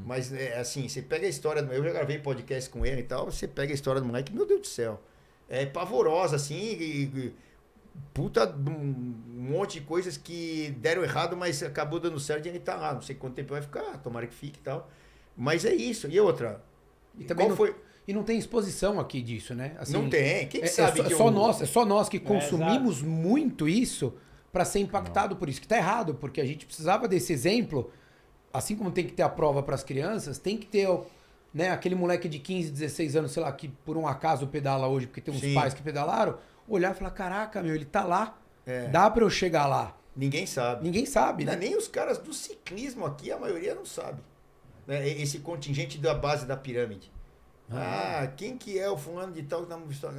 Mas, assim, você pega a história do... Eu já gravei podcast com ele e tal, você pega a história do moleque, meu Deus do céu. É pavorosa, assim, puta, um monte de coisas que deram errado, mas acabou dando certo e ele tá lá. Não sei quanto tempo vai ficar, tomara que fique e tal. Mas é isso. E outra? E também E não tem exposição aqui disso, né? Assim, não tem. Quem sabe que é só nós que consumimos muito isso para ser impactado por isso, que tá errado, porque a gente precisava desse exemplo, assim como tem que ter a prova para as crianças, tem que ter, né, aquele moleque de 15, 16 anos, sei lá, que por um acaso pedala hoje, porque tem uns pais que pedalaram, olhar e falar, caraca, meu, ele tá lá, dá para eu chegar lá. Ninguém sabe. Ninguém sabe, né? Nem os caras do ciclismo aqui, a maioria não sabe. Esse contingente da base da pirâmide. Quem que é o fulano de tal que tá no Movistar?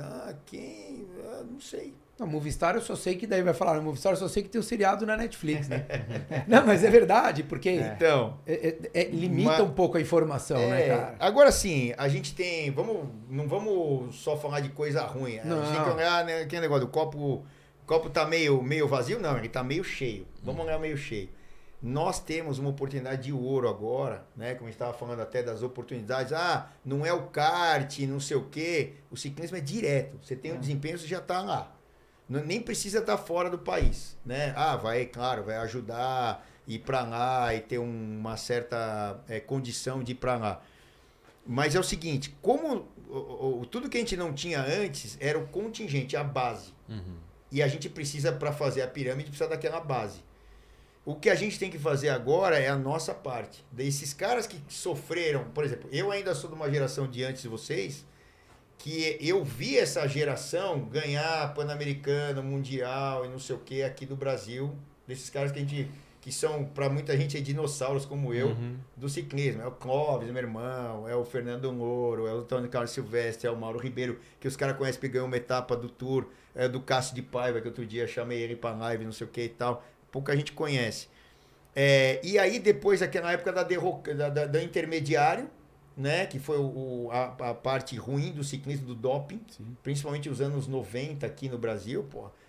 Quem? Não sei. Não, Movistar eu só sei que daí vai falar, Movistar eu só sei que tem o seriado na Netflix, né? Não, mas é verdade, porque Então, limita um pouco a informação, né, cara? Agora sim, a gente tem, não vamos só falar de coisa ruim, Não. a gente tem que olhar, né, aquele negócio, o copo tá meio vazio? Não, ele tá meio cheio, vamos olhar meio cheio. Nós temos uma oportunidade de ouro agora, né? Como a gente estava falando até das oportunidades. Não é o kart, não sei o quê. O ciclismo é direto. Você tem um desempenho, você já está lá. Nem precisa estar fora do país, né? Vai ajudar a ir para lá e ter uma certa condição de ir para lá. Mas é o seguinte, como tudo que a gente não tinha antes era o contingente, a base. E a gente precisa, para fazer a pirâmide, precisa daquela base. O que a gente tem que fazer agora é a nossa parte. Desses caras que sofreram, por exemplo, eu ainda sou de uma geração de antes de vocês, que eu vi essa geração ganhar Pan-Americano, Mundial e não sei o que aqui do Brasil, desses caras que são, para muita gente, dinossauros como eu, do ciclismo. É o Clóvis, meu irmão, é o Fernando Louro, é o Antônio Carlos Silvestre, é o Mauro Ribeiro, que os caras conhecem, que ganhou uma etapa do Tour, é do Cássio de Paiva, que outro dia chamei ele para live, não sei o que e tal. Pouca gente conhece. E aí, depois daquela época da intermediário, né, que foi a parte ruim do ciclismo, do doping, principalmente os anos 90 aqui no Brasil,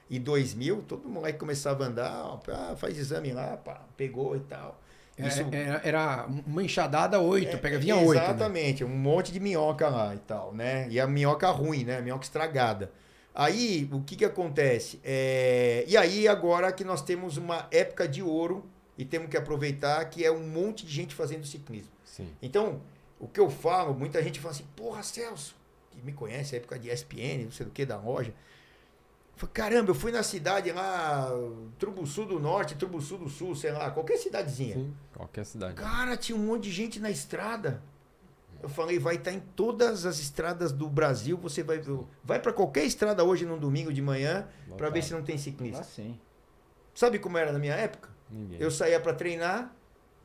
e 2000, todo moleque começava a andar, faz exame lá, pegou e tal. Isso, era uma enxadada 8, vinha 8. Exatamente, né? Um monte de minhoca lá e tal, né? E a minhoca ruim, né? A minhoca estragada. Aí, o que acontece? E aí, agora que nós temos uma época de ouro e temos que aproveitar que é um monte de gente fazendo ciclismo. Sim. Então, o que eu falo, muita gente fala assim, porra, Celso, que me conhece, a época de ESPN, não sei do que, da loja. Eu falei, caramba, eu fui na cidade lá, Trubuçu do Norte, Trubuçu do Sul, sei lá, qualquer cidadezinha. Sim, qualquer cidade. Cara, tinha um monte de gente na estrada. Eu falei, vai estar em todas as estradas do Brasil, você vai para qualquer estrada hoje num domingo de manhã para ver se não tem ciclista. Sim. Sabe como era na minha época? Ninguém. Eu saía para treinar,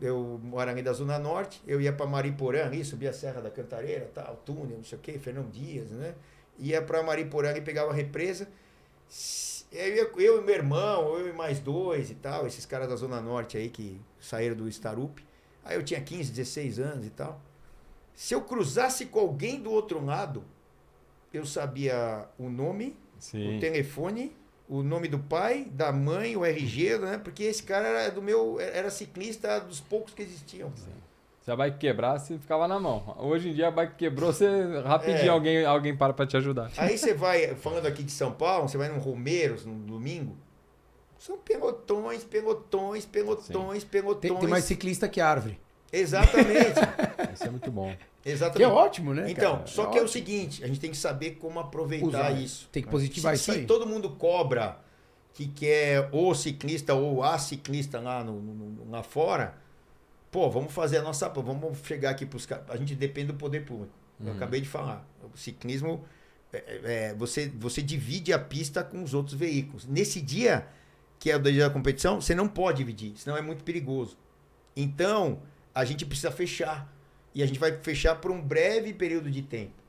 eu moro ali da Zona Norte, eu ia para Mariporã, ali, subia a Serra da Cantareira, tal, túnel, não sei o quê, Fernão Dias, né? Ia para Mariporã e pegava a represa. Eu e meu irmão, eu e mais dois e tal, esses caras da Zona Norte aí que saíram do Starup. Aí eu tinha 15, 16 anos e tal. Se eu cruzasse com alguém do outro lado, eu sabia o nome, o telefone, o nome do pai, da mãe, o RG, né? Porque esse cara era ciclista dos poucos que existiam. Sim. Se a bike quebrasse, ficava na mão. Hoje em dia a bike quebrou, você rapidinho alguém para te ajudar. Aí você vai, falando aqui de São Paulo, você vai no Romeiros no domingo, são pelotões. Tem mais ciclista que árvore. Exatamente. Isso é muito bom. Exatamente. Que é ótimo, né? Então, cara? só que é o seguinte, a gente tem que saber como aproveitar isso. Tem que positivar isso aí. Se todo mundo cobra que quer o ciclista ou a ciclista lá fora, vamos fazer a nossa... Vamos chegar aqui para os caras. A gente depende do poder público. Eu acabei de falar. O ciclismo, você divide a pista com os outros veículos. Nesse dia, que é o dia da competição, você não pode dividir, senão é muito perigoso. Então, a gente precisa fechar. E a gente vai fechar por um breve período de tempo,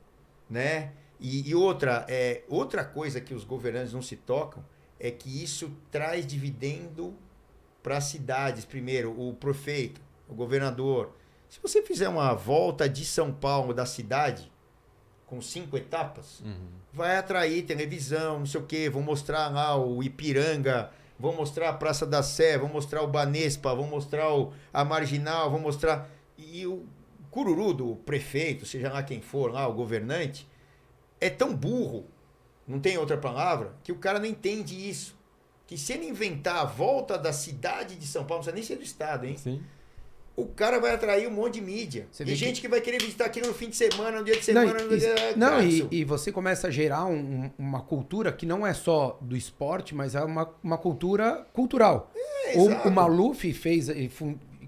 né? E outra coisa que os governantes não se tocam é que isso traz dividendo para as cidades. Primeiro, o prefeito, o governador. Se você fizer uma volta de São Paulo, da cidade, com 5 etapas, vai atrair televisão, não sei o quê. Vão mostrar lá o Ipiranga, vão mostrar a Praça da Sé, vão mostrar o Banespa, vão mostrar a Marginal, vão mostrar... E o cururu do prefeito, seja lá quem for, lá, o governante, é tão burro, não tem outra palavra, que o cara não entende isso. Que se ele inventar a volta da cidade de São Paulo, não precisa nem ser do estado, hein? Sim. O cara vai atrair um monte de mídia. E gente que vai querer visitar aquilo no fim de semana, no dia de semana... E você começa a gerar uma cultura que não é só do esporte, mas é uma cultura cultural. O Maluf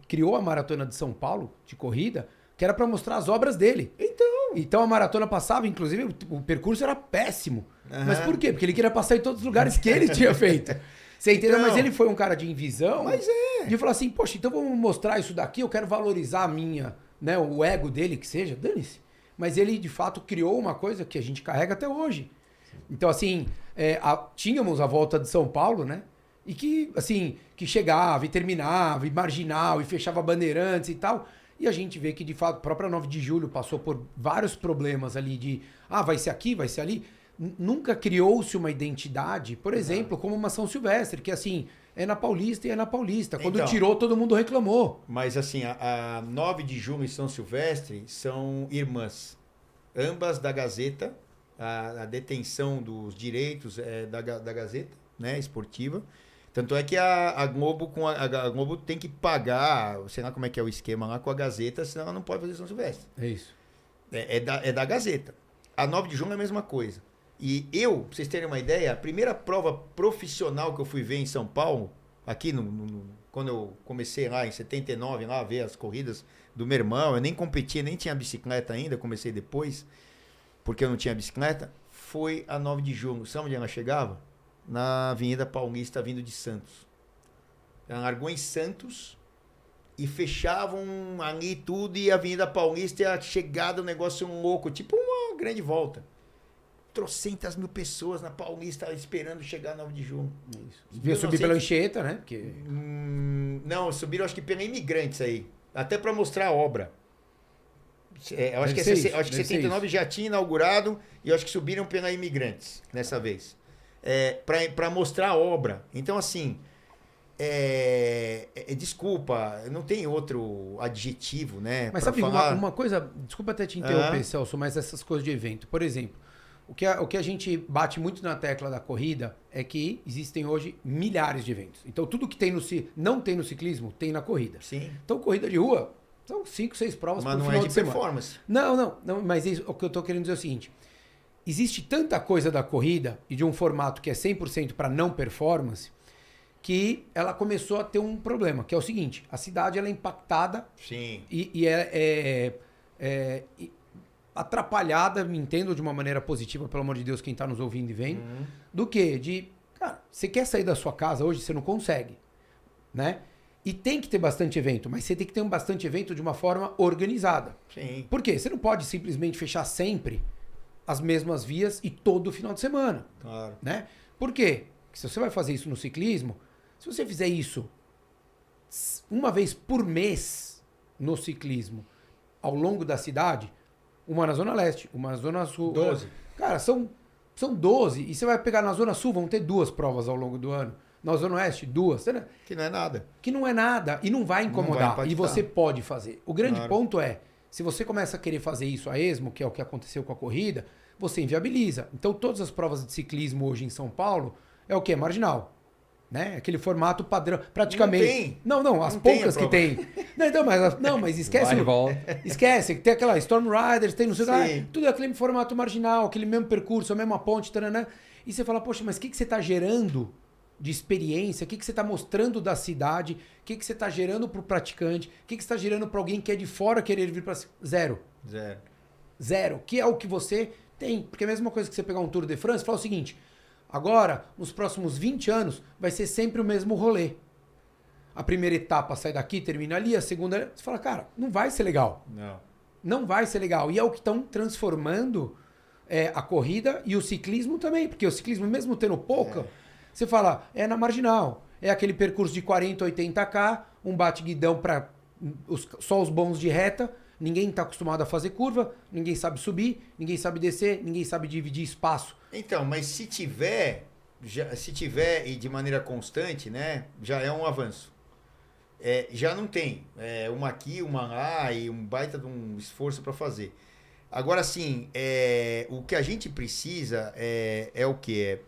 criou a Maratona de São Paulo, de corrida, que era para mostrar as obras dele. Então a maratona passava, inclusive o percurso era péssimo. Mas por quê? Porque ele queria passar em todos os lugares que ele tinha feito. Você entendeu? Mas ele foi um cara de visão. De falar assim, poxa, então vamos mostrar isso daqui, eu quero valorizar a minha, né, o ego dele, que seja, dane-se. mas ele de fato criou uma coisa que a gente carrega até hoje. Então, assim, tínhamos a volta de São Paulo, né? E que, assim, que chegava e terminava, e marginal, e fechava bandeirantes e tal. E a gente vê que, de fato, a própria 9 de julho passou por vários problemas ali de, vai ser aqui, vai ser ali. Nunca criou-se uma identidade, por exemplo, como uma São Silvestre, que, assim, é na Paulista e é na Paulista. Quando Então, tirou, todo mundo reclamou. Mas, assim, a 9 de julho e São Silvestre são irmãs. Ambas da Gazeta. A detenção dos direitos da Gazeta, né, esportiva. Tanto é que a Globo, a Globo tem que pagar, sei lá como é que é o esquema lá com a Gazeta, senão ela não pode fazer São Silvestre. É isso. É da Gazeta. A 9 de junho é a mesma coisa. E pra vocês terem uma ideia, a primeira prova profissional que eu fui ver em São Paulo, aqui quando eu comecei lá em 79, lá a ver as corridas do meu irmão, eu nem competia, nem tinha bicicleta ainda, comecei depois, porque eu não tinha bicicleta, foi a 9 de julho. Sabe onde ela chegava? Na Avenida Paulista, vindo de Santos. Ela largou em Santos e fechavam ali tudo, e a Avenida Paulista e a chegada, um negócio louco, tipo uma grande volta. Trocentas mil pessoas na Paulista esperando chegar a 9 de julho. Devia subir pela Anchieta, né? Porque... Não, subiram acho que pela Imigrantes aí. Até para mostrar a obra. Eu acho que 79 já tinha inaugurado e eu acho que subiram pela Imigrantes nessa vez. Para mostrar a obra. Então, assim, desculpa, não tem outro adjetivo, né? Mas sabe uma coisa, desculpa até te interromper, Celso, mas essas coisas de evento. Por exemplo, o que a gente bate muito na tecla da corrida é que existem hoje milhares de eventos. Então, tudo que não tem no ciclismo, tem na corrida. Sim. Então, corrida de rua, são 5, 6 provas por final de semana. Mas não é de performance. Não, mas o que eu tô querendo dizer é o seguinte. Existe tanta coisa da corrida e de um formato que é 100% para não performance, que ela começou a ter um problema, que é o seguinte, a cidade ela é impactada. Sim. E atrapalhada, me entendo de uma maneira positiva, pelo amor de Deus, quem está nos ouvindo e vendo, do que cara, você quer sair da sua casa hoje, você não consegue, né? E tem que ter bastante evento, mas você tem que ter bastante evento de uma forma organizada. Sim. Por quê? Você não pode simplesmente fechar sempre as mesmas vias e todo final de semana. Claro. Né? Por quê? Porque se você vai fazer isso no ciclismo, se você fizer isso uma vez por mês no ciclismo, ao longo da cidade, uma na Zona Leste, uma na Zona Sul. 12. Cara, são 12. E você vai pegar na Zona Sul, vão ter 2 provas ao longo do ano. Na Zona Oeste, 2. Né? Que não é nada. Que não é nada. E não vai incomodar. E você pode fazer. O grande ponto é, se você começa a querer fazer isso a esmo, que é o que aconteceu com a corrida, você inviabiliza. Então, todas as provas de ciclismo hoje em São Paulo é o quê? Marginal. Né? Aquele formato padrão, praticamente. Não, as poucas que tem. Mas esquece. Esquece, tem aquela Storm Riders, tem não sei o que, tudo aquele formato marginal, aquele mesmo percurso, a mesma ponte, taranã. E você fala, poxa, mas o que você está gerando de experiência? O que você está mostrando da cidade? O que você está gerando para o praticante? O que você está gerando para alguém que é de fora querer vir para... Zero. Que é o que você tem. Porque é a mesma coisa que você pegar um Tour de France, fala o seguinte... Agora, nos próximos 20 anos, vai ser sempre o mesmo rolê. A primeira etapa sai daqui, termina ali, a segunda... Você fala, cara, não vai ser legal. Não vai ser legal. E é o que estão transformando a corrida e o ciclismo também. Porque o ciclismo, mesmo tendo pouca, você fala, é na marginal. É aquele percurso de 40, 80K, um bate-guidão para só os bons de reta. Ninguém está acostumado a fazer curva, ninguém sabe subir, ninguém sabe descer, ninguém sabe dividir espaço. Então, mas se tiver e de maneira constante, né, já é um avanço. Já não tem. Uma aqui, uma lá e um baita de um esforço para fazer. Agora, sim, o que a gente precisa é o quê?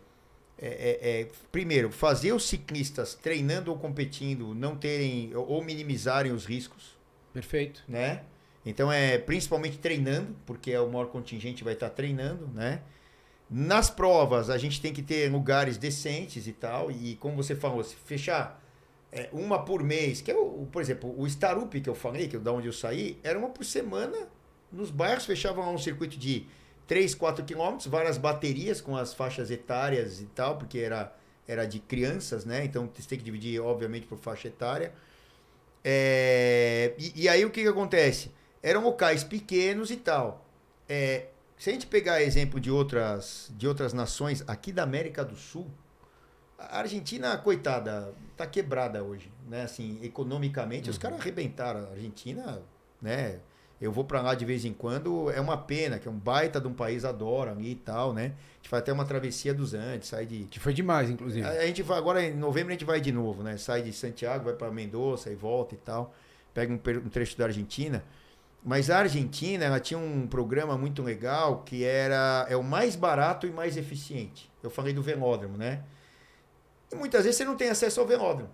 Primeiro, fazer os ciclistas treinando ou competindo não terem ou minimizarem os riscos. Perfeito. Né? Então, principalmente treinando, porque o maior contingente vai estar treinando, né? Nas provas, a gente tem que ter lugares decentes e tal. E como você falou, se fechar uma por mês, que é, por exemplo, o Starup que eu falei, que é da onde eu saí, era uma por semana. Nos bairros fechavam um circuito de 3, 4 quilômetros, várias baterias com as faixas etárias e tal, porque era de crianças, né? Então, você tem que dividir, obviamente, por faixa etária. E aí, o que acontece? Eram locais pequenos e tal. se a gente pegar exemplo de outras nações aqui da América do Sul, a Argentina, coitada, tá quebrada hoje, né? Assim, economicamente, os caras arrebentaram. A Argentina, né? Eu vou para lá de vez em quando, é uma pena, que é um baita de um país, adoro ali e tal, né? A gente faz até uma travessia dos Andes, sai de... Que foi demais, inclusive. A gente vai, agora em novembro a gente vai de novo, né? Sai de Santiago, vai para Mendoza e volta e tal. Pega um trecho da Argentina. Mas a Argentina, ela tinha um programa muito legal que é o mais barato e mais eficiente. Eu falei do velódromo, né? E muitas vezes você não tem acesso ao velódromo.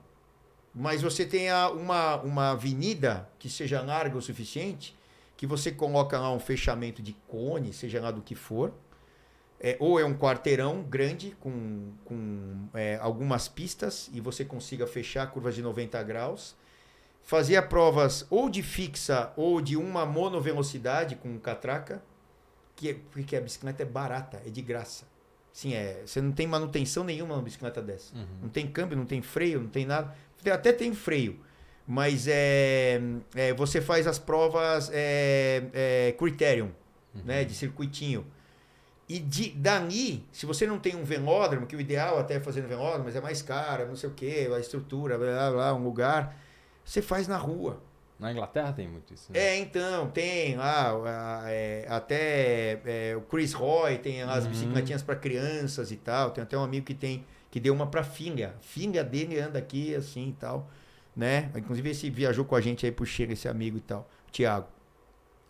Mas você tem uma avenida que seja larga o suficiente, que você coloca lá um fechamento de cone, seja lá do que for. Ou é um quarteirão grande com algumas pistas e você consiga fechar curvas de 90 graus. Fazia provas ou de fixa ou de uma monovelocidade com catraca, porque a bicicleta é barata, é de graça. Sim, você não tem manutenção nenhuma numa bicicleta dessa. Uhum. Não tem câmbio, não tem freio, não tem nada. Até tem freio, mas você faz as provas criterium, né, de circuitinho. E dali, se você não tem um velódromo, que o ideal até é fazer no velódromo, mas é mais caro, não sei o quê, a estrutura, blá, blá, blá, um lugar, você faz na rua. Na Inglaterra tem muito isso, né? Então, tem lá, até o Chris Roy tem as bicicletinhas para crianças e tal. Tem até um amigo que deu uma para filha. A filha dele anda aqui assim e tal, né? Inclusive esse viajou com a gente aí pro Chile, esse amigo e tal, Thiago.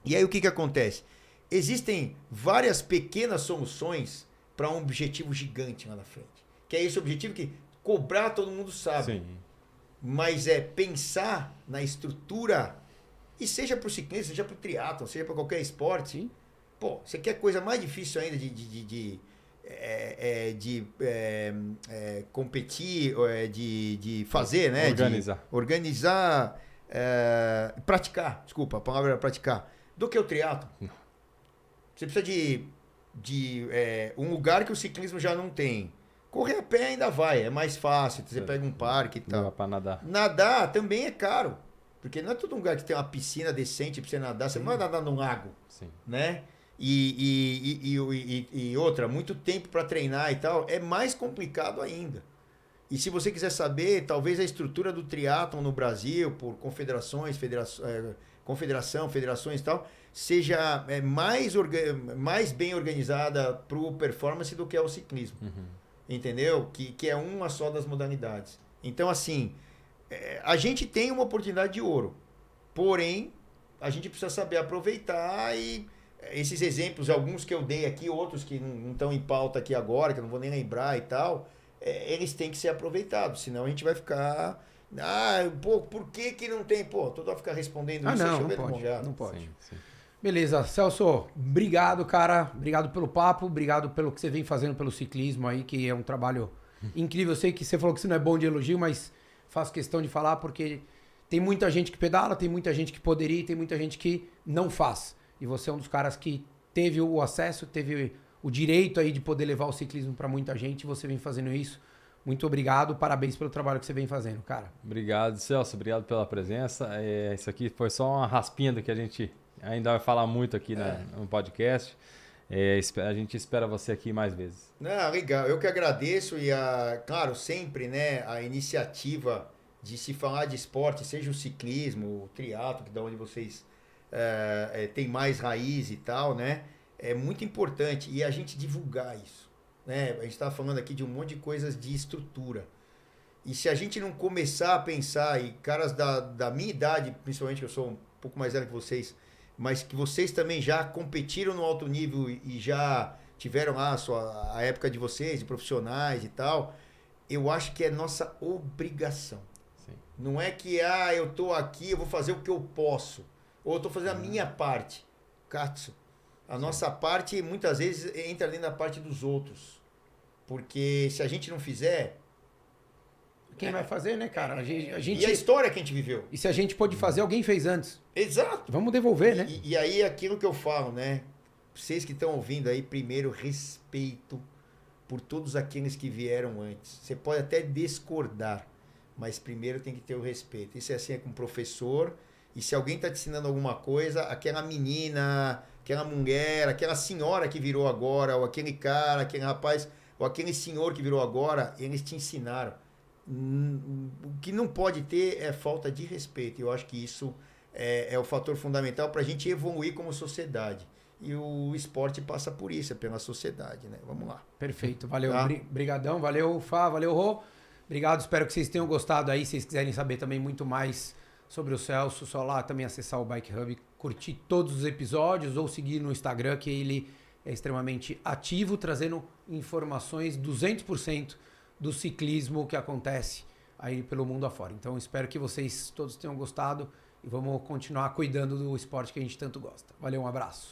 E aí o que acontece? Existem várias pequenas soluções para um objetivo gigante lá na frente. Que é esse objetivo que cobrar todo mundo sabe. Sim. Mas pensar na estrutura, e seja para o ciclismo, seja para o triatlon, seja para qualquer esporte. Sim. Pô, você quer coisa mais difícil ainda de competir, de fazer, né? Organizar. De organizar, praticar, desculpa, a palavra era praticar, do que o triatlon. Você precisa de um lugar que o ciclismo já não tem. Correr a pé ainda vai, é mais fácil. Você pega um parque e tal. Não dá pra nadar. Nadar também é caro. Porque não é todo lugar que tem uma piscina decente pra você nadar. Você não vai nadar num lago. Sim. Né? E outra, muito tempo para treinar e tal. É mais complicado ainda. E se você quiser saber, talvez a estrutura do triatlon no Brasil, por confederações, federações e tal, seja mais bem organizada pro performance do que é o ciclismo. Uhum. Entendeu? Que é uma só das modalidades. Então, assim, a gente tem uma oportunidade de ouro. Porém, a gente precisa saber aproveitar e esses exemplos, alguns que eu dei aqui, outros que não estão em pauta aqui agora, que eu não vou nem lembrar e tal, eles têm que ser aproveitados. Senão a gente vai ficar... por que não tem? Todo mundo vai ficar respondendo isso. Não pode. Sim, sim. Beleza, Celso, obrigado, cara. Obrigado pelo papo, obrigado pelo que você vem fazendo pelo ciclismo aí, que é um trabalho incrível. Eu sei que você falou que você não é bom de elogio, mas faço questão de falar porque tem muita gente que pedala, tem muita gente que poderia e tem muita gente que não faz. E você é um dos caras que teve o acesso, teve o direito aí de poder levar o ciclismo para muita gente e você vem fazendo isso. Muito obrigado, parabéns pelo trabalho que você vem fazendo, cara. Obrigado, Celso, obrigado pela presença. Isso aqui foi só uma raspinha do que a gente ainda vai falar muito aqui no podcast. A gente espera você aqui mais vezes. Não, legal. Eu que agradeço e, claro, sempre, né, a iniciativa de se falar de esporte, seja o ciclismo, o triatlo, que é da onde vocês têm mais raiz e tal, né, é muito importante. E a gente divulgar isso, né? A gente está falando aqui de um monte de coisas de estrutura. E se a gente não começar a pensar, e caras da minha idade, principalmente, que eu sou um pouco mais velho que vocês, mas que vocês também já competiram no alto nível e já tiveram lá a época de vocês, de profissionais e tal, eu acho que é nossa obrigação. Sim. Não é que, eu tô aqui, eu vou fazer o que eu posso, ou eu tô fazendo a minha parte. Katsu, a nossa parte muitas vezes entra ali na parte dos outros, porque se a gente não fizer... Quem vai fazer, né, cara? A gente... E a história que a gente viveu. E se a gente pôde fazer, alguém fez antes. Exato. Vamos devolver, né? E aí, aquilo que eu falo, né? Vocês que estão ouvindo aí, primeiro, respeito por todos aqueles que vieram antes. Você pode até discordar, mas primeiro tem que ter o respeito. Isso é assim com o professor, E se alguém está te ensinando alguma coisa, aquela menina, aquela mulher, aquela senhora que virou agora, ou aquele cara, aquele rapaz, ou aquele senhor que virou agora, eles te ensinaram. O que não pode ter é falta de respeito. Eu acho que isso é o fator fundamental para a gente evoluir como sociedade. E o esporte passa por isso, é pela sociedade, né? Vamos lá. Perfeito, valeu. Tá? Brigadão, valeu, Fá, valeu, Rô. Obrigado, espero que vocês tenham gostado aí. Se vocês quiserem saber também muito mais sobre o Celso, só lá também acessar o Bike Hub, curtir todos os episódios ou seguir no Instagram, que ele é extremamente ativo, trazendo informações 200% do ciclismo que acontece aí pelo mundo afora. Então, espero que vocês todos tenham gostado e vamos continuar cuidando do esporte que a gente tanto gosta. Valeu, um abraço.